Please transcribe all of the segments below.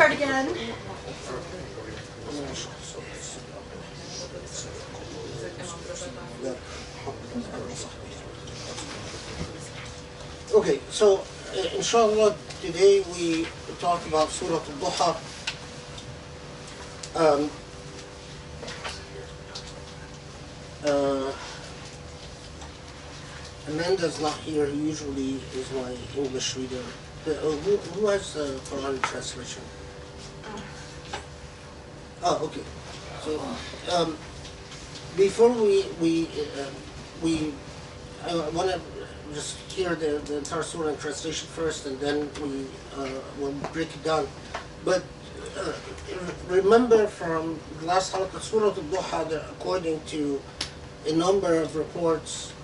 start again. Okay, so inshallah today we talk about Surah Al-Duha. Amanda's not here. He usually is my English reader. Who has the Quranic translation? Oh, okay. So before I want to just hear the entire surah in translation first, and then we will break it down. But remember from the last Halaqa, Surah Al-Duha, that according to a number of reports,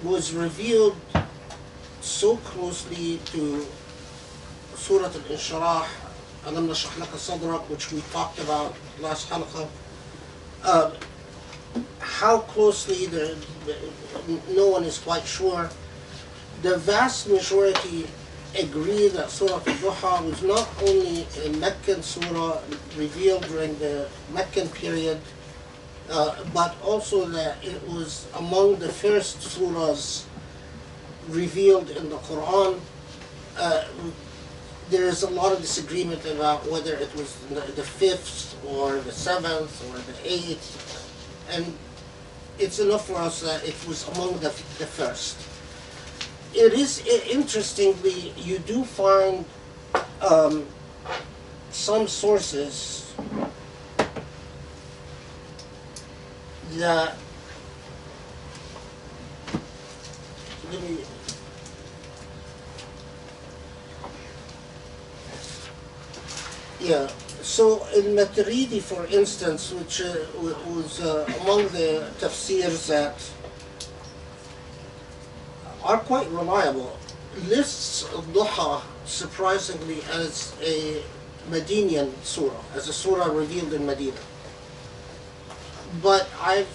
was revealed so closely to Surah Al-Inshirah, Alam Nashrah Laka Sadrak, which we talked about last Halaqa. How closely, no one is quite sure. The vast majority agree that Surah Al-Duha was not only a Meccan surah revealed during the Meccan period, but also that it was among the first surahs revealed in the Quran. There is a lot of disagreement about whether it was the fifth or the seventh or the eighth, and it's enough for us that it was among the first. It is interestingly, you do find some sources that so in Maturidi, for instance, which was among the tafsirs that are quite reliable, lists of Duha surprisingly as a Medinian surah, as a surah revealed in Medina. But I've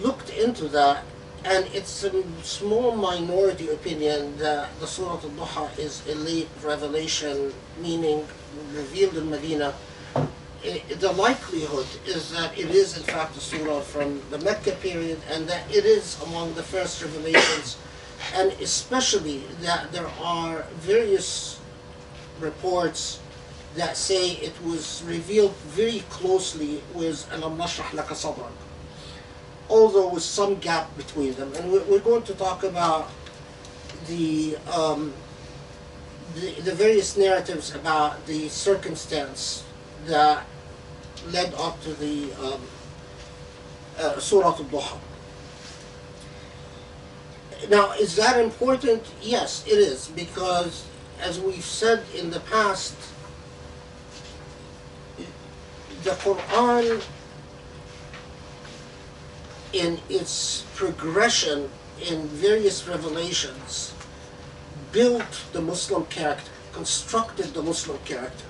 looked into that, and it's a small minority opinion that the Surah Al-Duha is a late revelation, meaning revealed in Medina. The likelihood is that it is in fact a surah from the Mecca period, and that it is among the first revelations, and especially that there are various reports that say it was revealed very closely with Alam Nashrah Laka Sadrak, although with some gap between them. And we're going to talk about the various narratives about the circumstance that led up to the Surah Al-Duha. Now, is that important? Yes, it is, because as we've said in the past, the Quran, in its progression in various revelations, built the Muslim character, constructed the Muslim character,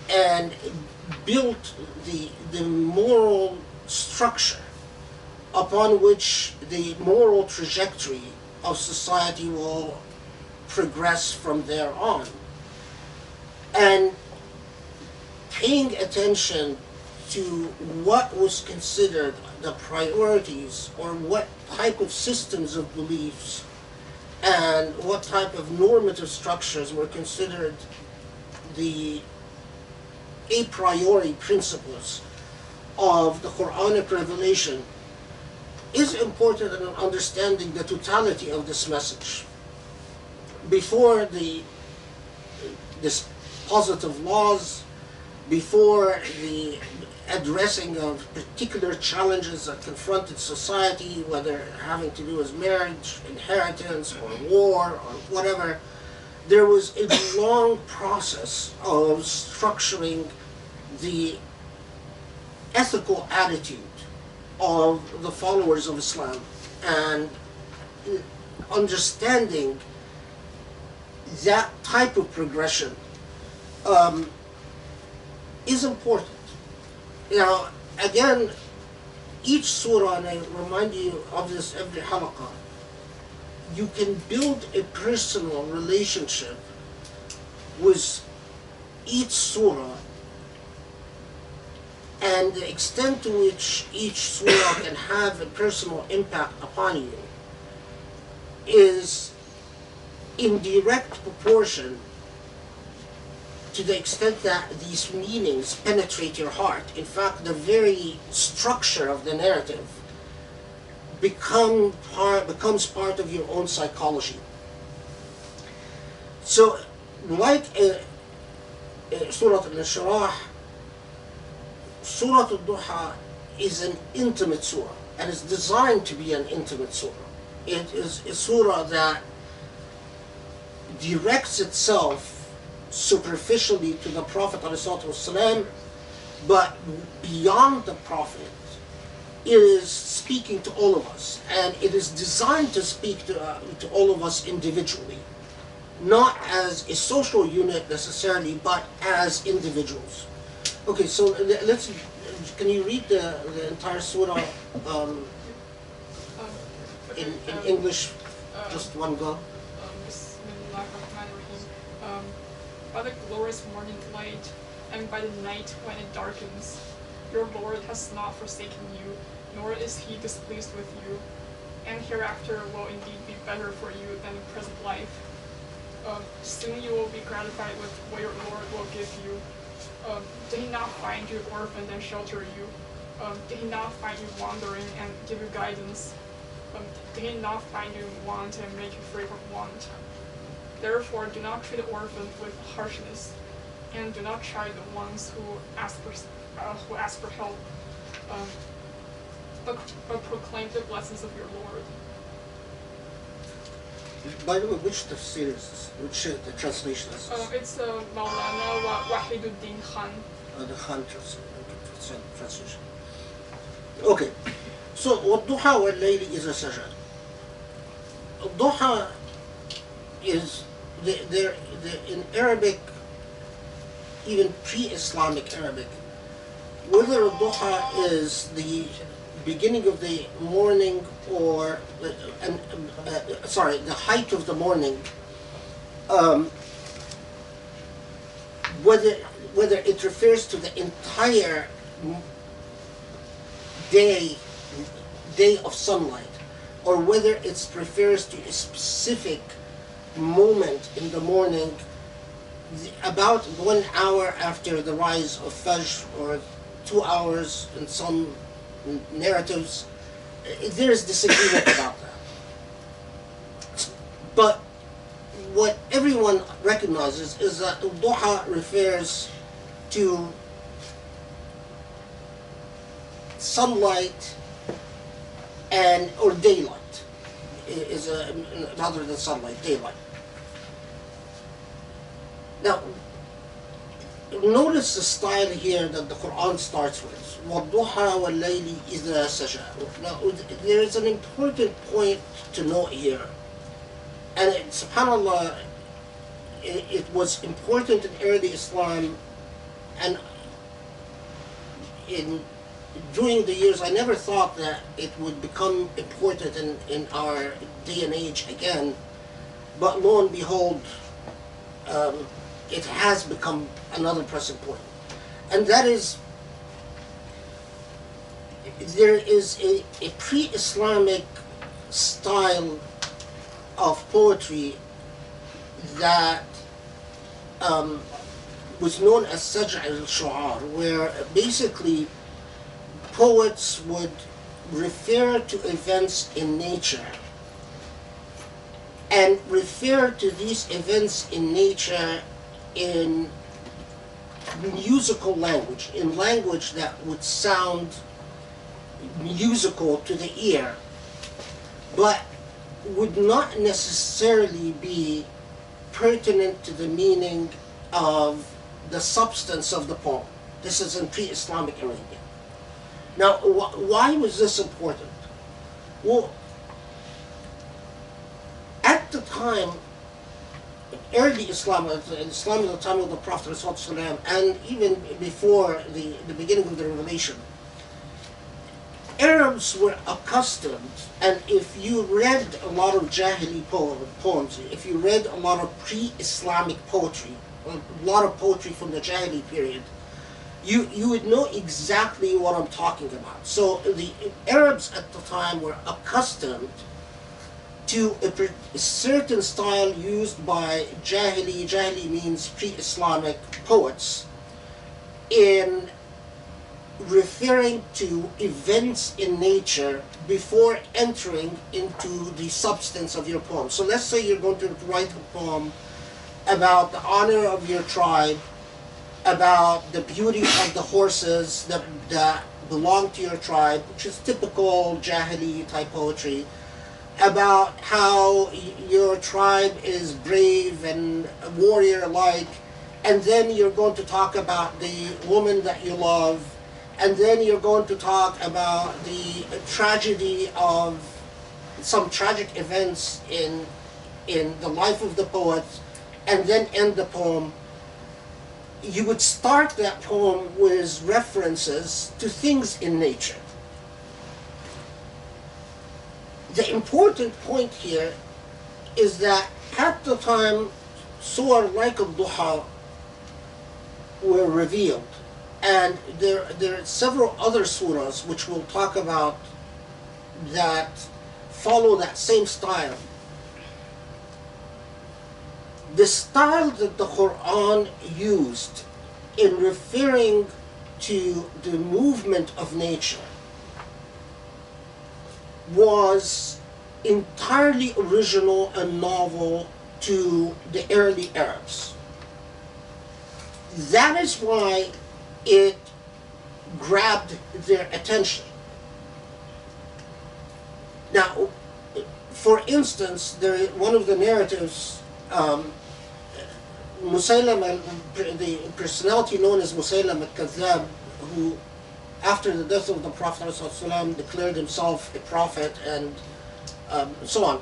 and built the moral structure upon which the moral trajectory of society will progress from there on. And paying attention to what was considered the priorities, or what type of systems of beliefs and what type of normative structures were considered the a priori principles of the Quranic revelation, is important in understanding the totality of this message. Before this positive laws, before the addressing of particular challenges that confronted society, whether having to do with marriage, inheritance, or war, or whatever, there was a long process of structuring the ethical attitude of the followers of Islam, and understanding that type of progression is important. Now, again, each surah, and I remind you of this every halaqah, you can build a personal relationship with each surah and the extent to which each surah can have a personal impact upon you is in direct proportion to the extent that these meanings penetrate your heart. In fact, the very structure of the narrative becomes part of your own psychology. So, like Surah Al-Inshirah, Surah Al-Duha is an intimate surah, and is designed to be an intimate surah. It is a surah that directs itself superficially to the Prophet ﷺ, but beyond the Prophet, it is speaking to all of us, and it is designed to speak to all of us individually, not as a social unit necessarily, but as individuals. Okay, so can you read the entire surah in English, just one go? By the glorious morning light, and by the night when it darkens, your Lord has not forsaken you, nor is he displeased with you, and hereafter will indeed be better for you than the present life. Soon you will be gratified with what your Lord will give you. Did he not find you orphaned and shelter you? Did he not find you wandering and give you guidance? Did he not find you in want and make you free from want? Therefore, do not treat the orphan with harshness, and do not chide the ones who ask for help, but proclaim the blessings of your Lord. By the way, which tafsir is this? Which the translation is this? It's Maulana Wahiduddin Khan. The Khan translation. Okay, so Duha wal Layli is a sajad. Duha is in Arabic, even pre-Islamic Arabic, whether Duha is the beginning of the morning or the height of the morning, whether it refers to the entire day of sunlight, or whether it refers to a specific moment in the morning, about 1 hour after the rise of Fajr, or 2 hours in some narratives. There is disagreement about that. But what everyone recognizes is that Duha refers to sunlight or daylight, rather than sunlight, daylight. Now, notice the style here that the Quran starts with. وَالضُّحَى وَاللَّيْلِ إِذَا سَجَى. Now, there is an important point to note here. And subhanAllah, it was important in early Islam, and during the years, I never thought that it would become important in our day and age again. But lo and behold, it has become another pressing point. And that is, there is a pre-Islamic style of poetry that was known as Saj'a al-Shu'ar, where basically poets would refer to events in nature and refer to these events in nature in musical language, in language that would sound musical to the ear, but would not necessarily be pertinent to the meaning of the substance of the poem. This is in pre-Islamic Arabia. Now, why was this important? Well, at the time, early Islam at the time of the Prophet ﷺ, and even before the beginning of the revelation, Arabs were accustomed, and if you read a lot of Jahili poems, if you read a lot of pre-Islamic poetry, a lot of poetry from the Jahili period, you would know exactly what I'm talking about. So the Arabs at the time were accustomed to a certain style used by Jahili. Jahili means pre-Islamic poets, in referring to events in nature before entering into the substance of your poem. So let's say you're going to write a poem about the honor of your tribe, about the beauty of the horses that belong to your tribe, which is typical Jahili type poetry, about how your tribe is brave and warrior-like, and then you're going to talk about the woman that you love, and then you're going to talk about the tragedy of some tragic events in the life of the poet, and then end the poem. You would start that poem with references to things in nature. The important point here is that at the time Surah like Duha were revealed, and there are several other surahs which we'll talk about that follow that same style. The style that the Quran used in referring to the movement of nature was entirely original and novel to the early Arabs. That is why it grabbed their attention. Now, for instance, one of the narratives, Musaylam, the personality known as Musaylam al-Kadhab, who after the death of the Prophet ﷺ declared himself a prophet and so on.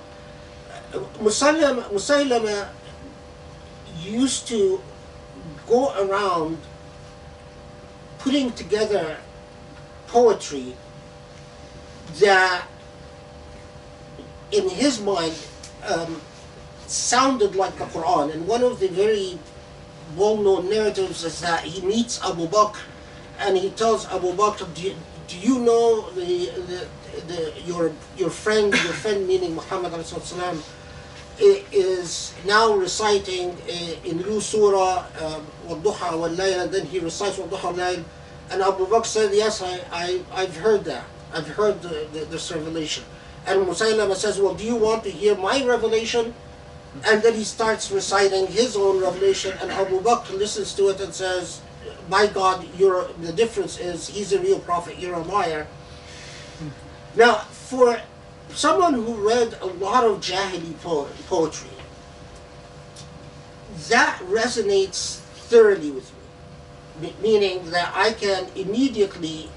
Musaylam used to go around putting together poetry that in his mind sounded like the Quran. And one of the very well-known narratives is that he meets Abu Bakr and he tells Abu Bakr, do you know your friend meaning Muhammad ﷺ, is now reciting in new surah Duha wal Layl, and then he recites Duha wal Layl, and Abu Bakr said, yes, I've heard that. I've heard this revelation. And Musaylamah says, well, do you want to hear my revelation? And then he starts reciting his own revelation, and Abu Bakr listens to it and says, my God, the difference is he's a real prophet, you're a liar. Now, for someone who read a lot of Jahili poetry, that resonates thoroughly with me, meaning that I can immediately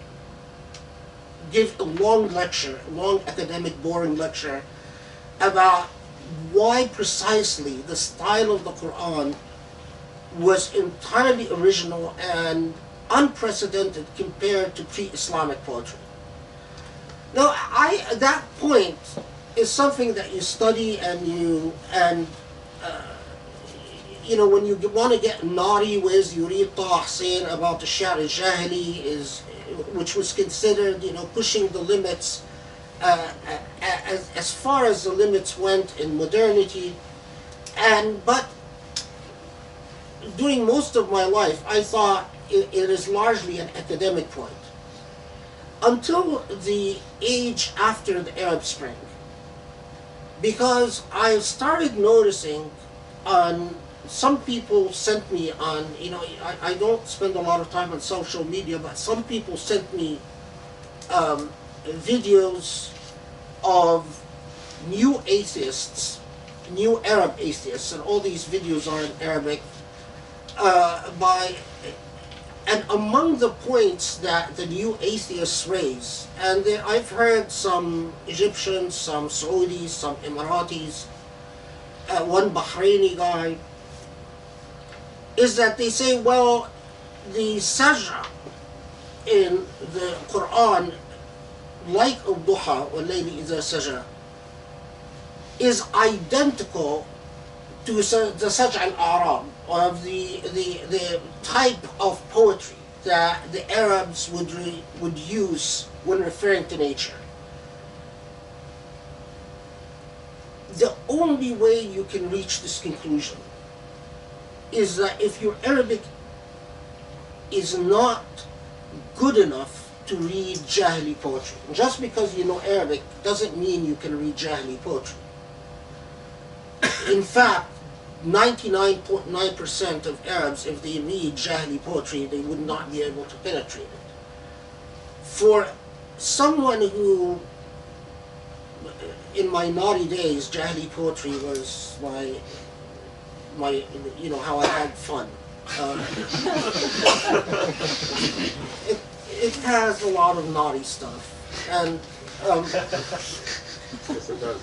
give a long lecture, a long academic boring lecture about why precisely the style of the Quran was entirely original and unprecedented compared to pre-Islamic poetry. Now, that point is something that you study and you know, when you want to get naughty with, you read Taha Hussein about the Shi'r al-Jahili, which was considered, you know, pushing the limits as far as the limits went in modernity. But during most of my life, I thought it is largely an academic point. Until the age after the Arab Spring. Because I started noticing some people sent me on, you know, I don't spend a lot of time on social media, but some people sent me videos of new atheists, new Arab atheists, and all these videos are in Arabic, and among the points that the new atheists raise, and I've heard some Egyptians, some Saudis, some Emiratis, one Bahraini guy, is that they say, well, the sajda in the Quran, like Duha, وَاللَّيْلِ إِذَا سَجَى, is identical to the Saj al-Arab, of the type of poetry that the Arabs would use when referring to nature. The only way you can reach this conclusion is that if your Arabic is not good enough to read Jahili poetry. Just because you know Arabic doesn't mean you can read Jahili poetry. In fact, 99.9% of Arabs, if they read Jahili poetry, they would not be able to penetrate it. For someone who, in my naughty days, Jahili poetry was my how I had fun. It has a lot of naughty stuff, and Yes, it does.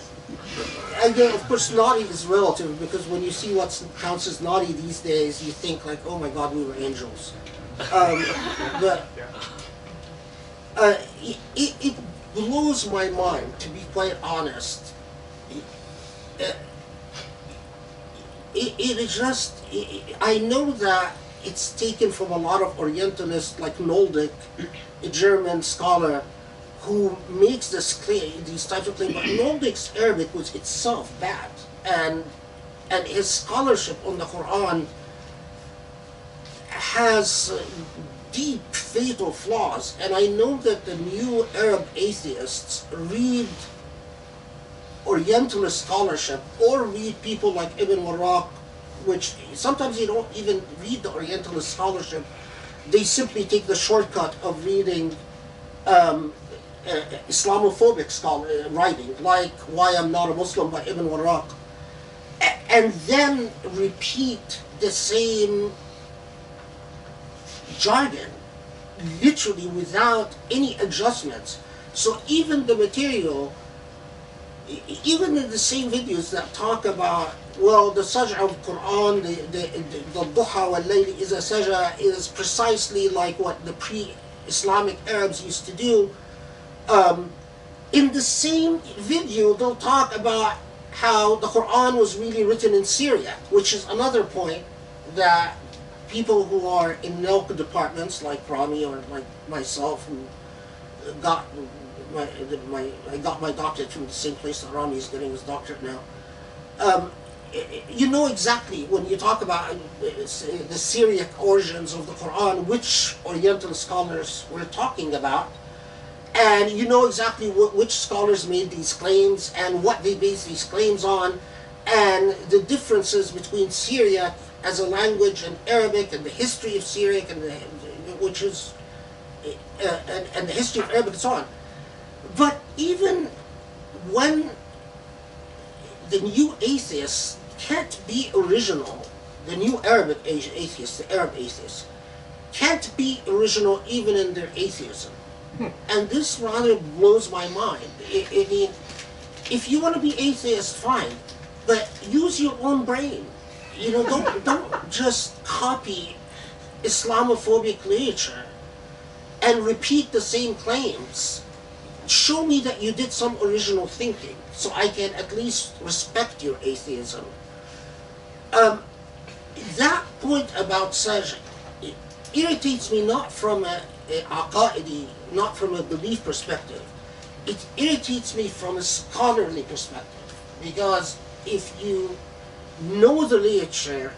and then, of course, naughty is relative, because when you see what counts as naughty these days, you think like, oh my God, we were angels. But it blows my mind, to be quite honest. It is just, I know that it's taken from a lot of Orientalists like Noldick, a German scholar, who makes these types of things. But Noldick's Arabic was itself bad, and his scholarship on the Quran has deep, fatal flaws. And I know that the new Arab atheists read Orientalist scholarship, or read people like Ibn Warraq, which sometimes they don't even read the Orientalist scholarship. They simply take the shortcut of reading Islamophobic writing, like Why I'm Not a Muslim by Ibn Warraq, and then repeat the same jargon, literally without any adjustments. So even the material, even in the same videos that talk about, well, the saj'a of Quran, the Duha wal Layli is a saj'a, is precisely like what the pre-Islamic Arabs used to do. In the same video, they'll talk about how the Quran was really written in Syria, which is another point that people who are in NELCA departments, like Rami or like myself, who got I got my doctorate from the same place that Rami is getting his doctorate now. You know exactly when you talk about the Syriac origins of the Quran, which Oriental scholars we're talking about, and you know exactly which scholars made these claims and what they based these claims on, and the differences between Syriac as a language and Arabic, and the history of Syriac, and the history of Arabic and so on. But even when the new atheists can't be original, the new Arabic atheists, the Arab atheists, can't be original even in their atheism. And this rather blows my mind. I mean, if you want to be atheist, fine, but use your own brain. You know, don't just copy Islamophobic literature and repeat the same claims. Show me that you did some original thinking, so I can at least respect your atheism. That point about saj'a, it irritates me not from a aqaidi, not from a belief perspective. It irritates me from a scholarly perspective, because if you know the literature,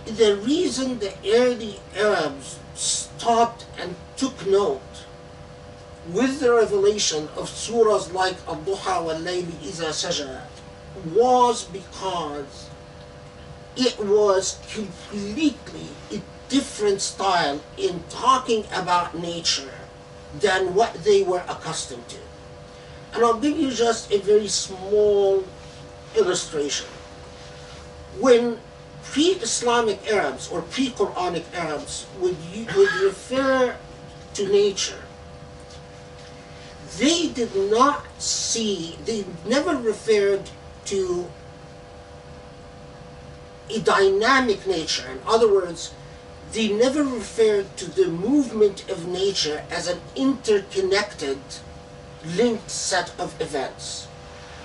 the reason the early Arabs stopped and took note with the revelation of surahs like Al-Duha wal-Layli iza saj'a was because it was completely a different style in talking about nature than what they were accustomed to. And I'll give you just a very small illustration. When pre-Islamic Arabs or pre-Quranic Arabs would refer to nature, they did not see, they never referred to a dynamic nature. In other words, they never referred to the movement of nature as an interconnected, linked set of events.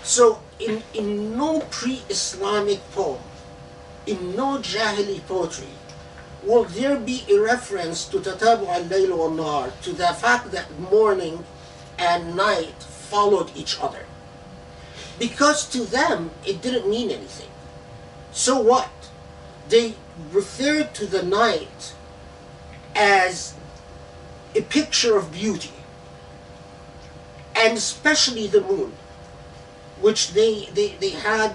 So in no pre-Islamic poem, in no Jahili poetry, will there be a reference to tatabu al-layl wal-nahar, to the fact that morning and night followed each other. Because to them, it didn't mean anything. So what? They referred to the night as a picture of beauty, and especially the moon, which they had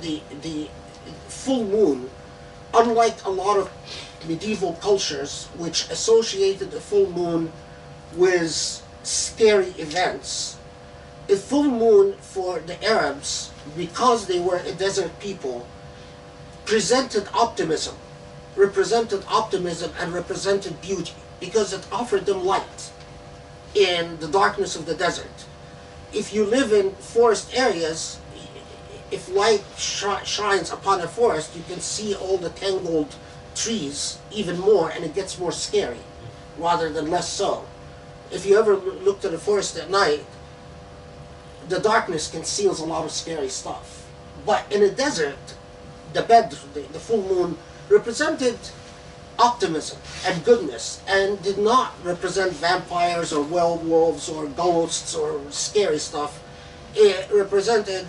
the full moon, unlike a lot of medieval cultures which associated the full moon with scary events. A full moon for the Arabs, because they were a desert people, represented optimism and represented beauty, because it offered them light in the darkness of the desert. If you live in forest areas, if light shines upon a forest, you can see all the tangled trees even more, and it gets more scary rather than less so. If you ever looked at a forest at night, the darkness conceals a lot of scary stuff. But in a desert, the full moon represented optimism and goodness, and did not represent vampires or werewolves or ghosts or scary stuff. It represented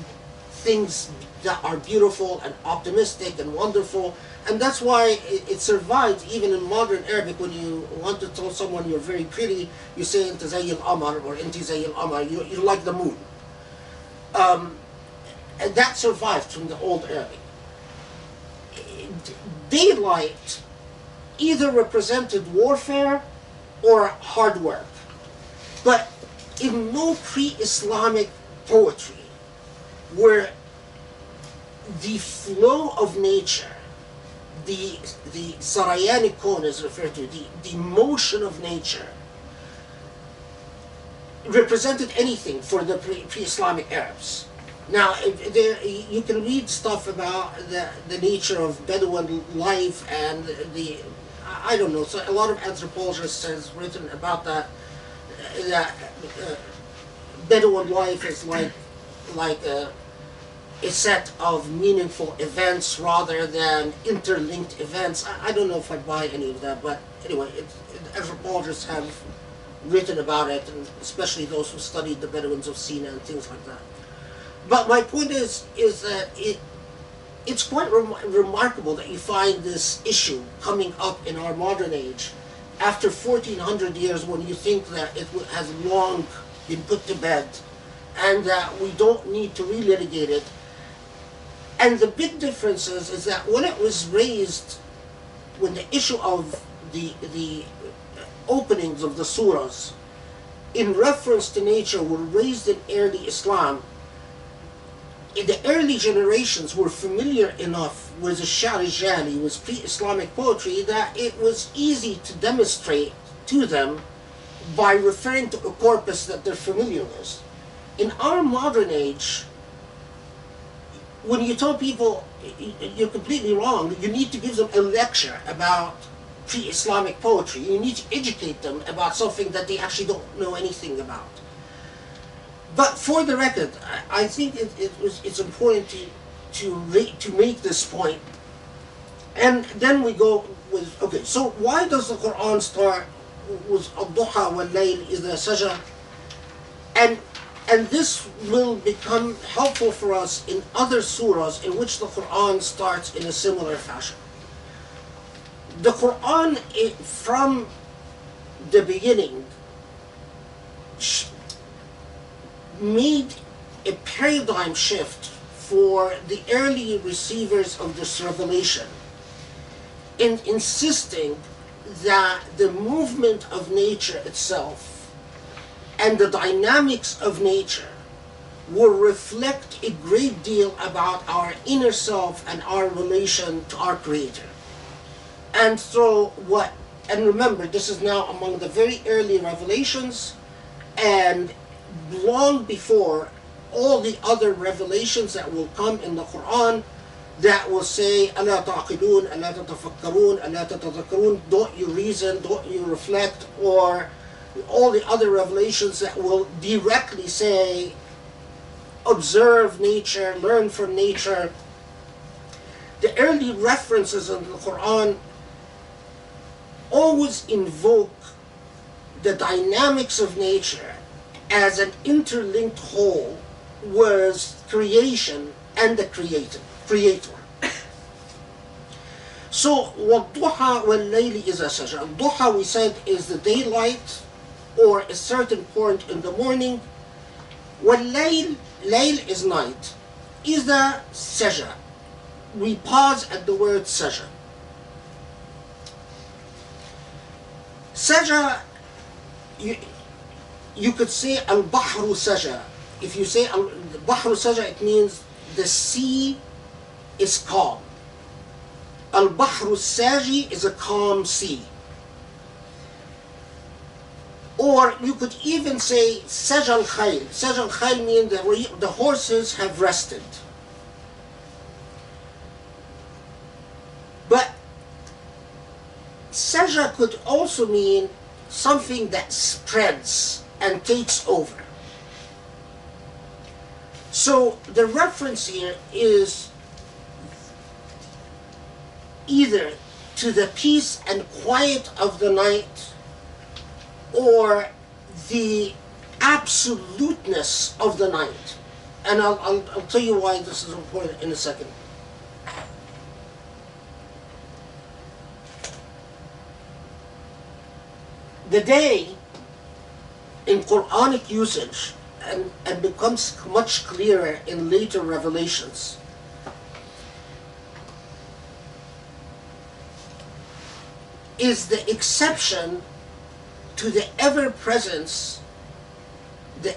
things that are beautiful and optimistic and wonderful, and that's why it survived even in modern Arabic. When you want to tell someone you're very pretty, you say "Inta zay al-qamar" or "Inti zay al-qamar." You're like the moon. And that survived from the old Arabic. Daylight either represented warfare or hard work. But in no pre-Islamic poetry where the flow of nature, the Sarayani Kon is referred to, the motion of nature, represented anything for the pre-Islamic Arabs. Now, you can read stuff about the nature of Bedouin life and I don't know, so a lot of anthropologists has written about that Bedouin life is like a set of meaningful events rather than interlinked events. I don't know if I buy any of that, but anyway, anthropologists have written about it, and especially those who studied the Bedouins of Sina and things like that. But my point is that it's quite remarkable that you find this issue coming up in our modern age after 1400 years, when you think that it has long been put to bed and that we don't need to relitigate it. And the big difference is that when it was raised, when the issue of the openings of the surahs in reference to nature were raised in early Islam, the early generations were familiar enough with the Sha'r Jali, with pre-Islamic poetry, that it was easy to demonstrate to them by referring to a corpus that they're familiar with. In our modern age, when you tell people you're completely wrong, you need to give them a lecture about pre-Islamic poetry. You need to educate them about something that they actually don't know anything about. But for the record, I think it's important to make this point. And then we go with, okay, so why does the Quran start with Duha wal-layl idha saja? And this will become helpful for us in other surahs in which the Quran starts in a similar fashion. The Quran, from the beginning, made a paradigm shift for the early receivers of this revelation in insisting that the movement of nature itself and the dynamics of nature will reflect a great deal about our inner self and our relation to our Creator. And so and remember, this is now among the very early revelations, and long before all the other revelations that will come in the Quran that will say, أَلَا تَعْقِلُونَ أَلَا تَتَفَكَّرُونَ أَلَا تَتَذَكَّرُونَ, don't you reason, don't you reflect, or all the other revelations that will directly say, observe nature, learn from nature. The early references in the Quran always invoke the dynamics of nature as an interlinked whole with creation and the creator. So, وَالضُّحَى وَاللَّيْلِ إِذَا سَجَى. Duha, we said, is the daylight or a certain point in the morning. وَاللَّيْل, layl is night. إِذَا سَجَى. We pause at the word saja. Saja, you could say al-bahru saja. If you say al-bahru saja, it means the sea is calm. Al-bahru saji is a calm sea. Or you could even say saja al-khayl. Saja al-khayl means the horses have rested. But saja could also mean something that spreads and takes over. So the reference here is either to the peace and quiet of the night or the absoluteness of the night. And I'll tell you why this is important in a second. The day in Quranic usage and becomes much clearer in later revelations is the exception to the ever-presence, the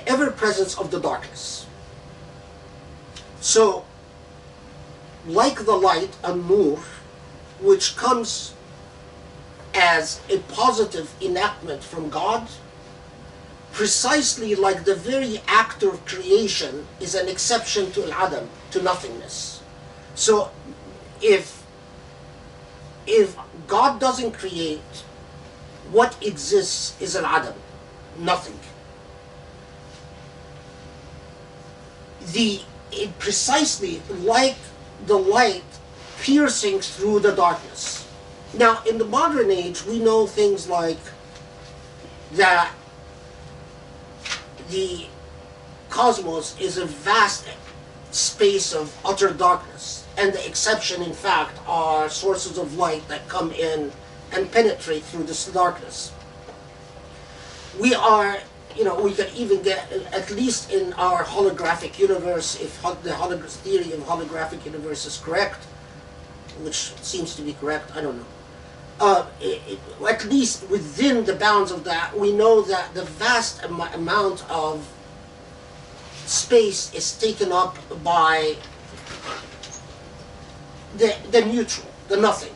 ever-presence of the darkness. So, like the light, an-nur, which comes as a positive enactment from God, precisely like the very act of creation is an exception to al-adam, to nothingness. So if God doesn't create, what exists is al-adam, nothing. Precisely like the light piercing through the darkness. Now, in the modern age, we know things like that the cosmos is a vast space of utter darkness, and the exception, in fact, are sources of light that come in and penetrate through this darkness. We can even get, at least in our holographic universe, if the theory of holographic universe is correct, which seems to be correct, I don't know. At least within the bounds of that, we know that the vast amount of space is taken up by the neutral, the nothing.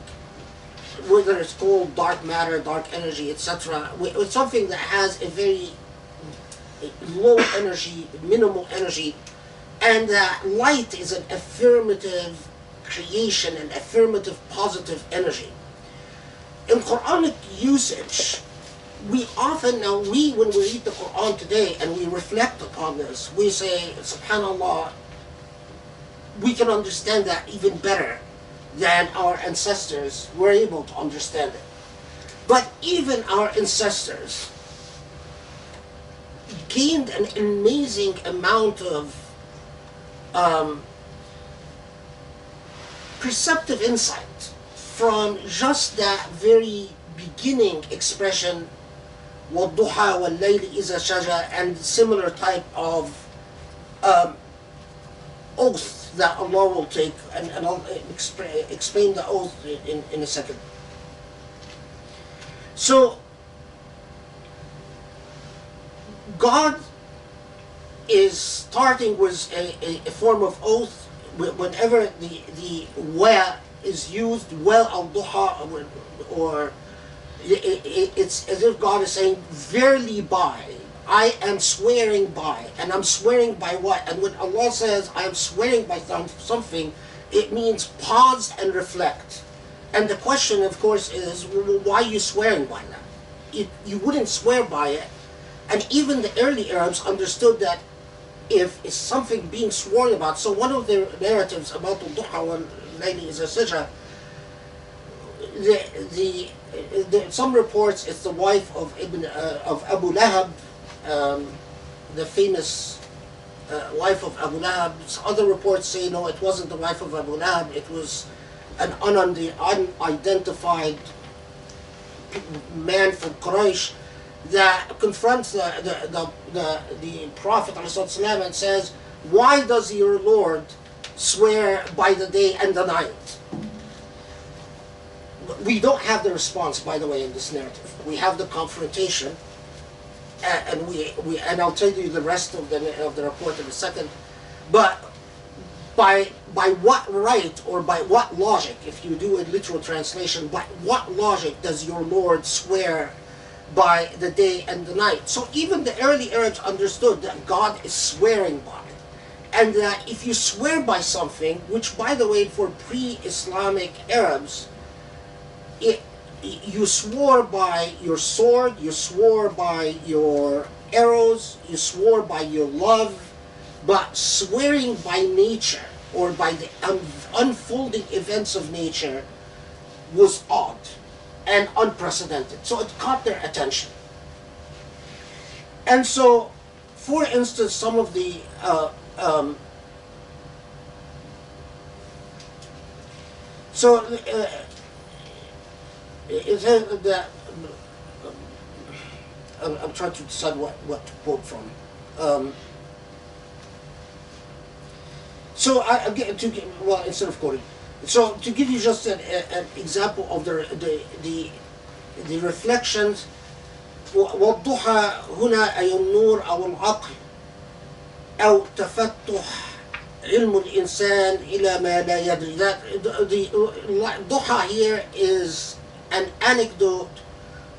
Whether it's called dark matter, dark energy, etc. It's something that has a very low energy, minimal energy, and light is an affirmative creation, an affirmative positive energy. In Quranic usage, when we read the Quran today and we reflect upon this, we say, subhanAllah, we can understand that even better than our ancestors were able to understand it. But even our ancestors gained an amazing amount of perceptive insight from just that very beginning expression, وَالضُّحَى وَاللَّيْلِ إِذَا سَجَى, and similar type of oath that Allah will take, and I'll explain the oath in a second. So, God is starting with a form of oath whenever the wa is used, well al-duha, or it's as if God is saying, verily by, I am swearing by, and I'm swearing by what? And when Allah says, I am swearing by something, it means pause and reflect. And the question, of course, is, well, why are you swearing by that? You wouldn't swear by it. And even the early Arabs understood that if it's something being sworn about. So one of the narratives about the Duha wal Layli is a sajah. Some reports it's the wife of Abu Lahab, the famous wife of Abu Lahab. Other reports say no, it wasn't the wife of Abu Lahab. It was an unidentified man from Quraysh that confronts the Prophet ﷺ and says, "Why does your Lord swear by the day and the night?" We don't have the response, by the way, in this narrative. We have the confrontation, and I'll tell you the rest of the report in a second. But by what right or by what logic, if you do a literal translation, by what logic does your Lord swear by the day and the night? So even the early Arabs understood that God is swearing by it, and that if you swear by something, which by the way for pre-Islamic Arabs, you swore by your sword, you swore by your arrows, you swore by your love, but swearing by nature or by the unfolding events of nature was odd and unprecedented. So it caught their attention. And so, for instance, some of the it says that I'm trying to decide what to quote from. Instead of quoting, so to give you just an example of the reflections, والضحى هنا أي النور أو العقل أو تفتح علم الإنسان إلى ما لا يدري. That the Duha here is an anecdote,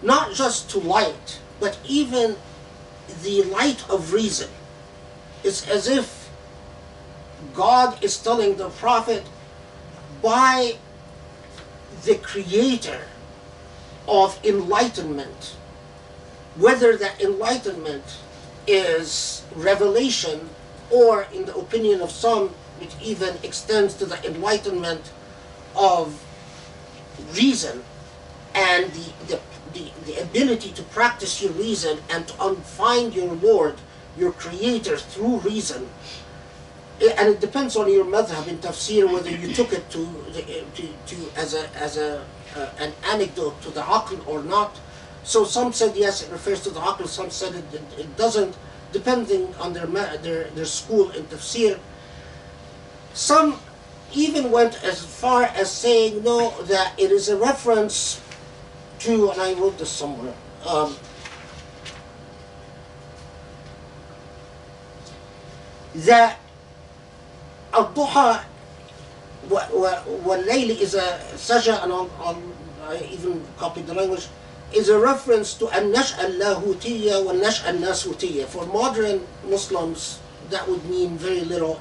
not just to light, but even the light of reason. It's as if God is telling the Prophet, by the creator of enlightenment, whether that enlightenment is revelation, or in the opinion of some, it even extends to the enlightenment of reason and the ability to practice your reason and to find your Lord, your creator, through reason. And it depends on your madhab in tafsir whether you took it as an anecdote to the aql or not. So some said yes, it refers to the aql, some said it doesn't, depending on their school in tafsir. Some even went as far as saying no, that it is a reference to, and I wrote this somewhere, that الضحى والليل is a sajah, and I even copied the language, is a reference to النشأة اللاهوتية والنشأة الناسوتية. For modern Muslims, that would mean very little.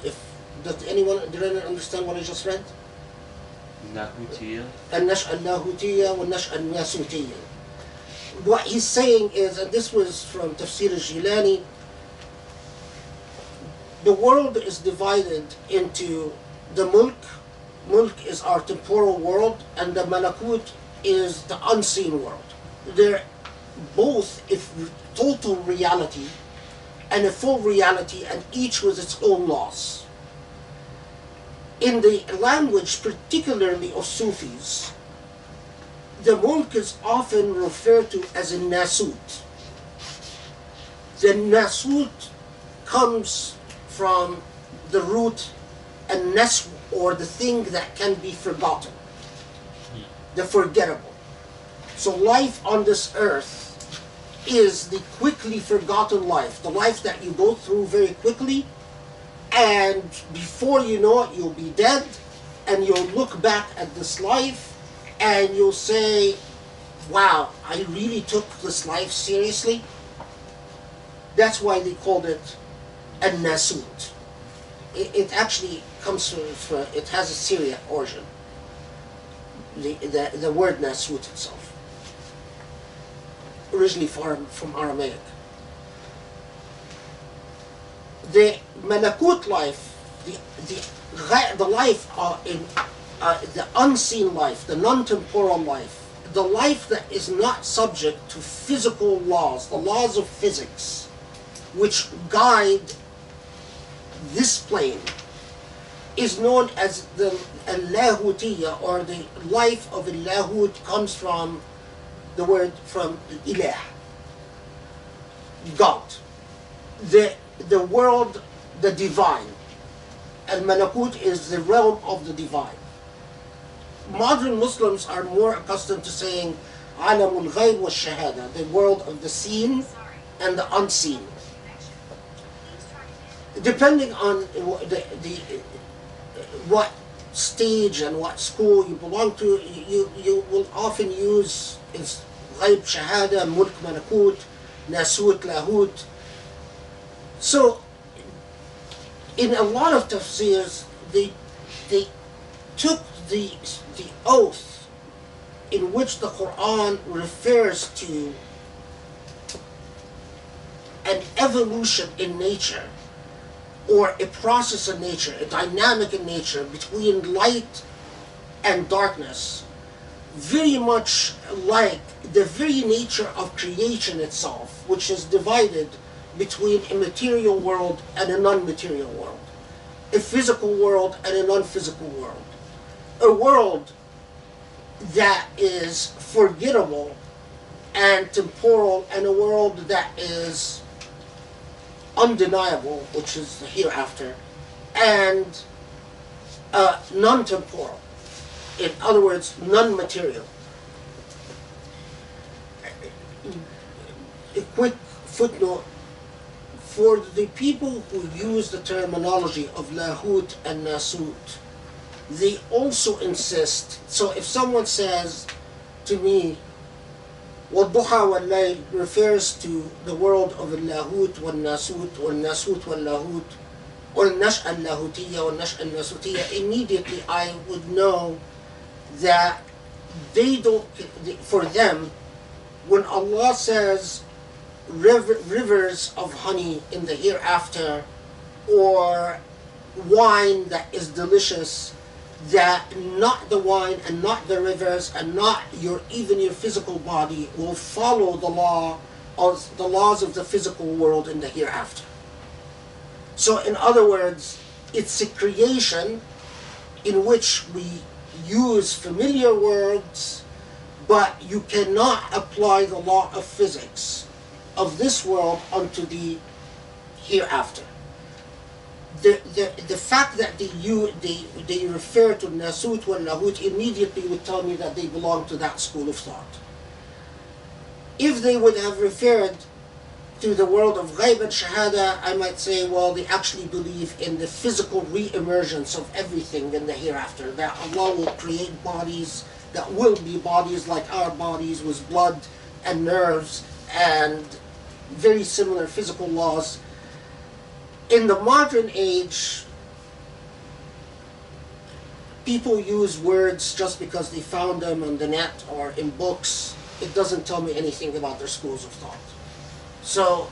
Did anyone understand what I just read? النشأة اللاهوتية والنشأة الناسوتية. What he's saying is, and this was from Tafsir al-Jilani, the world is divided into the mulk. Mulk is our temporal world, and the malakut is the unseen world. They're both total reality and a full reality, and each with its own laws. In the language, particularly of Sufis, the mulk is often referred to as a nasut. The nasut comes from the root an-nasw, or the thing that can be forgotten, the forgettable. So life on this earth is the quickly forgotten life, the life that you go through very quickly, and before you know it, you'll be dead, and you'll look back at this life, and you'll say, wow, I really took this life seriously. That's why they called it an-nasut. It actually comes from, it has a Syriac origin, the word nasut itself, originally from Aramaic. malakut life, the life the unseen life, the non-temporal life, the life that is not subject to physical laws, the laws of physics, which guide this plane, is known as the Allahutiyya, or the life of Allahut, comes from the word from Ilah, God. The world, the divine. Al-Malakut is the realm of the divine. Modern Muslims are more accustomed to saying Alamul Ghayb wa Shahada, the world of the seen and the unseen. Depending on what stage and what school you belong to, you will often use Ghayb Shahada, Mulk Malakut, Nasut Lahut. So, in a lot of tafsirs, they took the oath in which the Quran refers to an evolution in nature, or a process in nature, a dynamic in nature between light and darkness, very much like the very nature of creation itself, which is divided between a material world and a non-material world, a physical world and a non-physical world, a world that is forgettable and temporal, and a world that is undeniable, which is the hereafter, and non-temporal. In other words, non-material. A quick footnote: for the people who use the terminology of Lahut and Nasut, they also insist. So if someone says to me, وَالضُّحَى وَاللَّيْلِ refers to the world of Lahut وَالنَّاسُوت وَالنَّاسُوت وَاللَّهُوت, or Nash'a al-Lahutiyya or Nash'a al-Nasutiyya, immediately I would know that they don't, for them, when Allah says rivers of honey in the hereafter, or wine that is delicious, that not the wine and not the rivers and not even your physical body will follow the laws of the physical world in the hereafter. So in other words, it's a creation in which we use familiar words, but you cannot apply the law of physics of this world onto the hereafter. The fact that they refer to Nasut wal Lahut immediately would tell me that they belong to that school of thought. If they would have referred to the world of Ghayb and Shahada, I might say, well, they actually believe in the physical re-emergence of everything in the hereafter, that Allah will create bodies that will be bodies like our bodies, with blood and nerves and very similar physical laws. In the modern age, people use words just because they found them on the net or in books. It doesn't tell me anything about their schools of thought. So,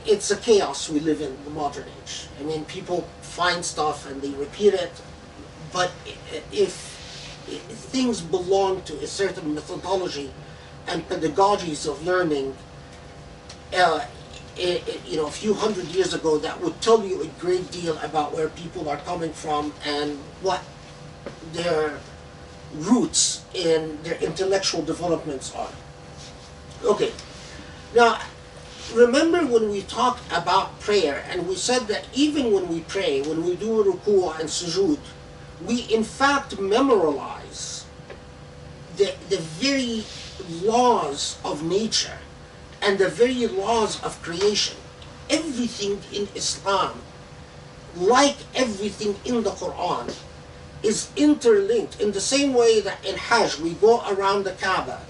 it's a chaos we live in the modern age. I mean, people find stuff and they repeat it, but if things belong to a certain methodology and pedagogies of learning, a few hundred years ago, that would tell you a great deal about where people are coming from and what their roots in their intellectual developments are. Okay, now remember when we talked about prayer and we said that even when we pray, when we do ruku' and sujood, we in fact memorialize the very laws of nature and the very laws of creation. Everything in Islam, like everything in the Quran, is interlinked in the same way that in Hajj we go around the Kaaba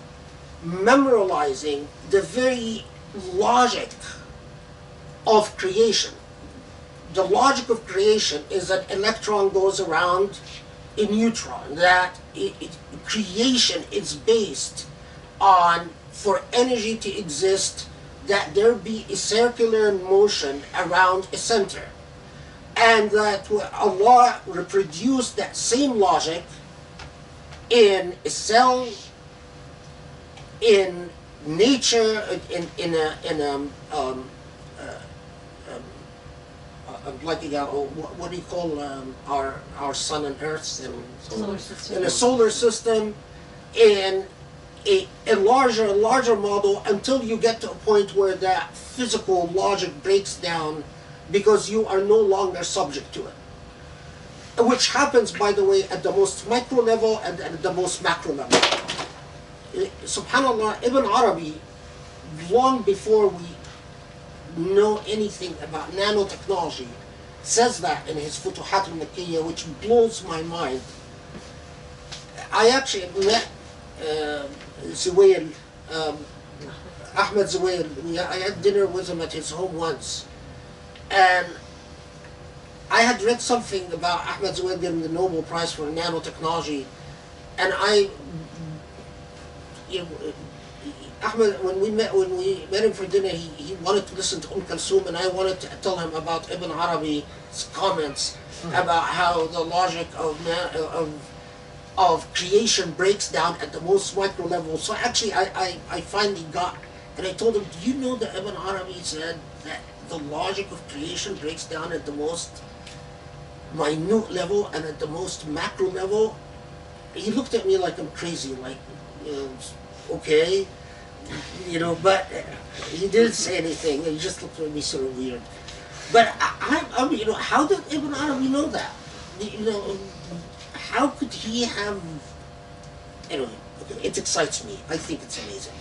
memorializing the very logic of creation. The logic of creation is that electron goes around a neutron, that creation is based on, for energy to exist, that there be a circular motion around a center, and that Allah reproduced that same logic in a cell, in nature, I'm blanking out. What do you call our sun and Earth? Solar system. In a solar system, in a larger model, until you get to a point where that physical logic breaks down because you are no longer subject to it. Which happens, by the way, at the most micro level and at the most macro level. SubhanAllah, Ibn Arabi, long before we know anything about nanotechnology, says that in his Futuhat al-Makkiyah, which blows my mind. I actually met Zuwail, Ahmed Zuwail. I had dinner with him at his home once, and I had read something about Ahmed Zuwail getting the Nobel Prize for nanotechnology, and Ahmed, when we met him for dinner, he wanted to listen to Kulthum, and I wanted to tell him about Ibn Arabi's comments about how the logic of creation breaks down at the most micro level. So actually, I finally got, and I told him, do you know that Ibn Arabi said that the logic of creation breaks down at the most minute level and at the most macro level? He looked at me like I'm crazy, like, okay, but he didn't say anything. He just looked at me sort of weird. But I mean, how did Ibn Arabi know that? How could he have? Anyway, okay, it excites me. I think it's amazing.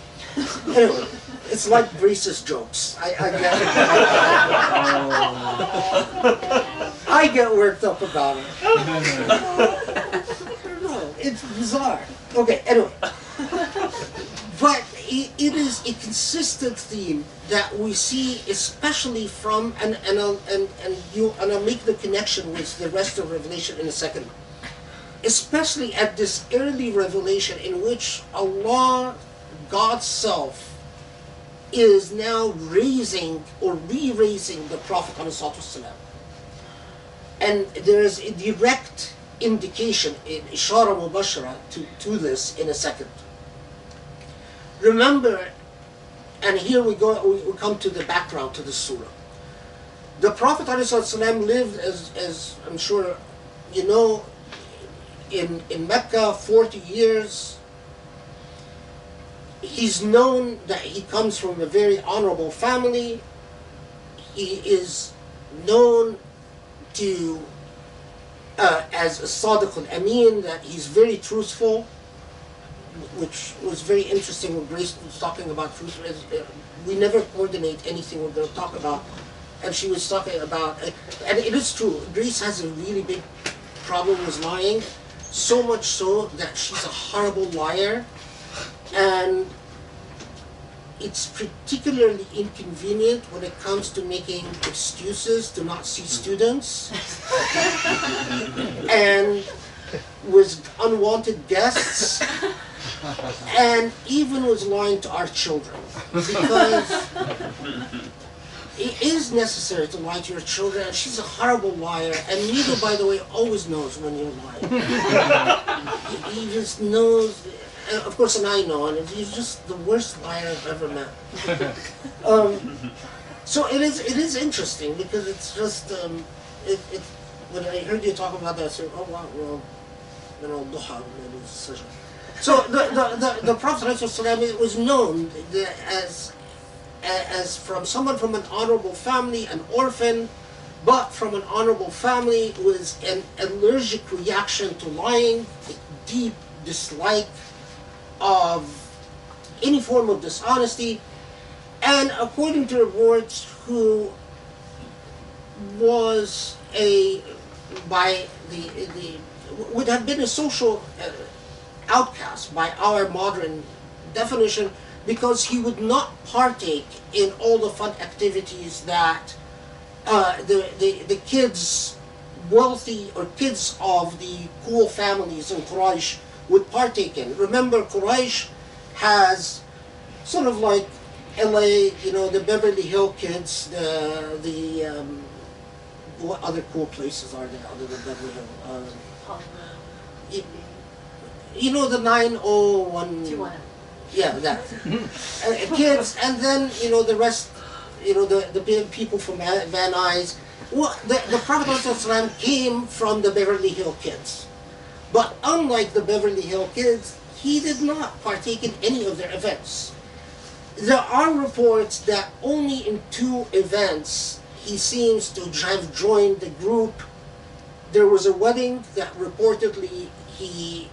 Anyway, it's like racist jokes. I get worked up about it. I don't know. It's bizarre. Okay, anyway. But it is a consistent theme that we see, especially from, and I'll make the connection with the rest of Revelation in a second. Especially at this early revelation in which Allah, God's self, is now raising or re-raising the Prophet ﷺ. And there is a direct indication, ishara mubashara, to this in a second. Remember, and here we come to the background to the surah. The Prophet ﷺ lived, as I'm sure you know, in Mecca 40 years. He's known that he comes from a very honorable family. He is known to as a Sadiq al-Amin, that he's very truthful, which was very interesting when Grace was talking about truth. We never coordinate anything we're going to talk about. And she was talking about, and it is true, Grace has a really big problem with lying, so much so that she's a horrible liar. And it's particularly inconvenient when it comes to making excuses to not see students and with unwanted guests, and even with lying to our children, because it is necessary to lie to your children, and she's a horrible liar, and Nido, by the way, always knows when you're lying. He just knows. Of course, and I know, and he's just the worst liar I've ever met. So it is interesting, because it's just when I heard you talk about that, I said, oh wow, well, Duha made a decision. So the Prophet ﷺ was known as from someone from an honorable family, an orphan, but from an honorable family with an allergic reaction to lying, a deep dislike of any form of dishonesty, and according to reports, who was would have been a social outcast by our modern definition, because he would not partake in all the fun activities that the kids, wealthy or kids of the cool families in Quraysh would partake in. Remember, Quraysh has sort of like LA, the Beverly Hill Kids, what other cool places are there other than Beverly Hill? The 901. 210. Yeah, that. Kids, and then, the rest, the people from Van Nuys. Well, the Prophet ﷺ came from the Beverly Hill Kids. But unlike the Beverly Hill Kids, he did not partake in any of their events. There are reports that only in 2 events he seems to have joined the group. There was a wedding that reportedly he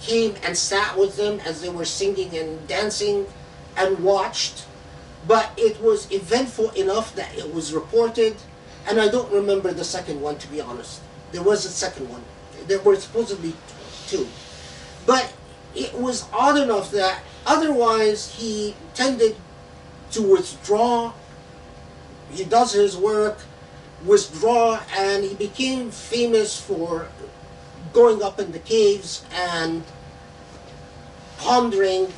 came and sat with them as they were singing and dancing and watched. But it was eventful enough that it was reported, and I don't remember the second one, to be honest. There was a second one. There were supposedly 2. But it was odd enough that otherwise he tended to withdraw. He does his work, withdraw, and he became famous for going up in the caves and pondering,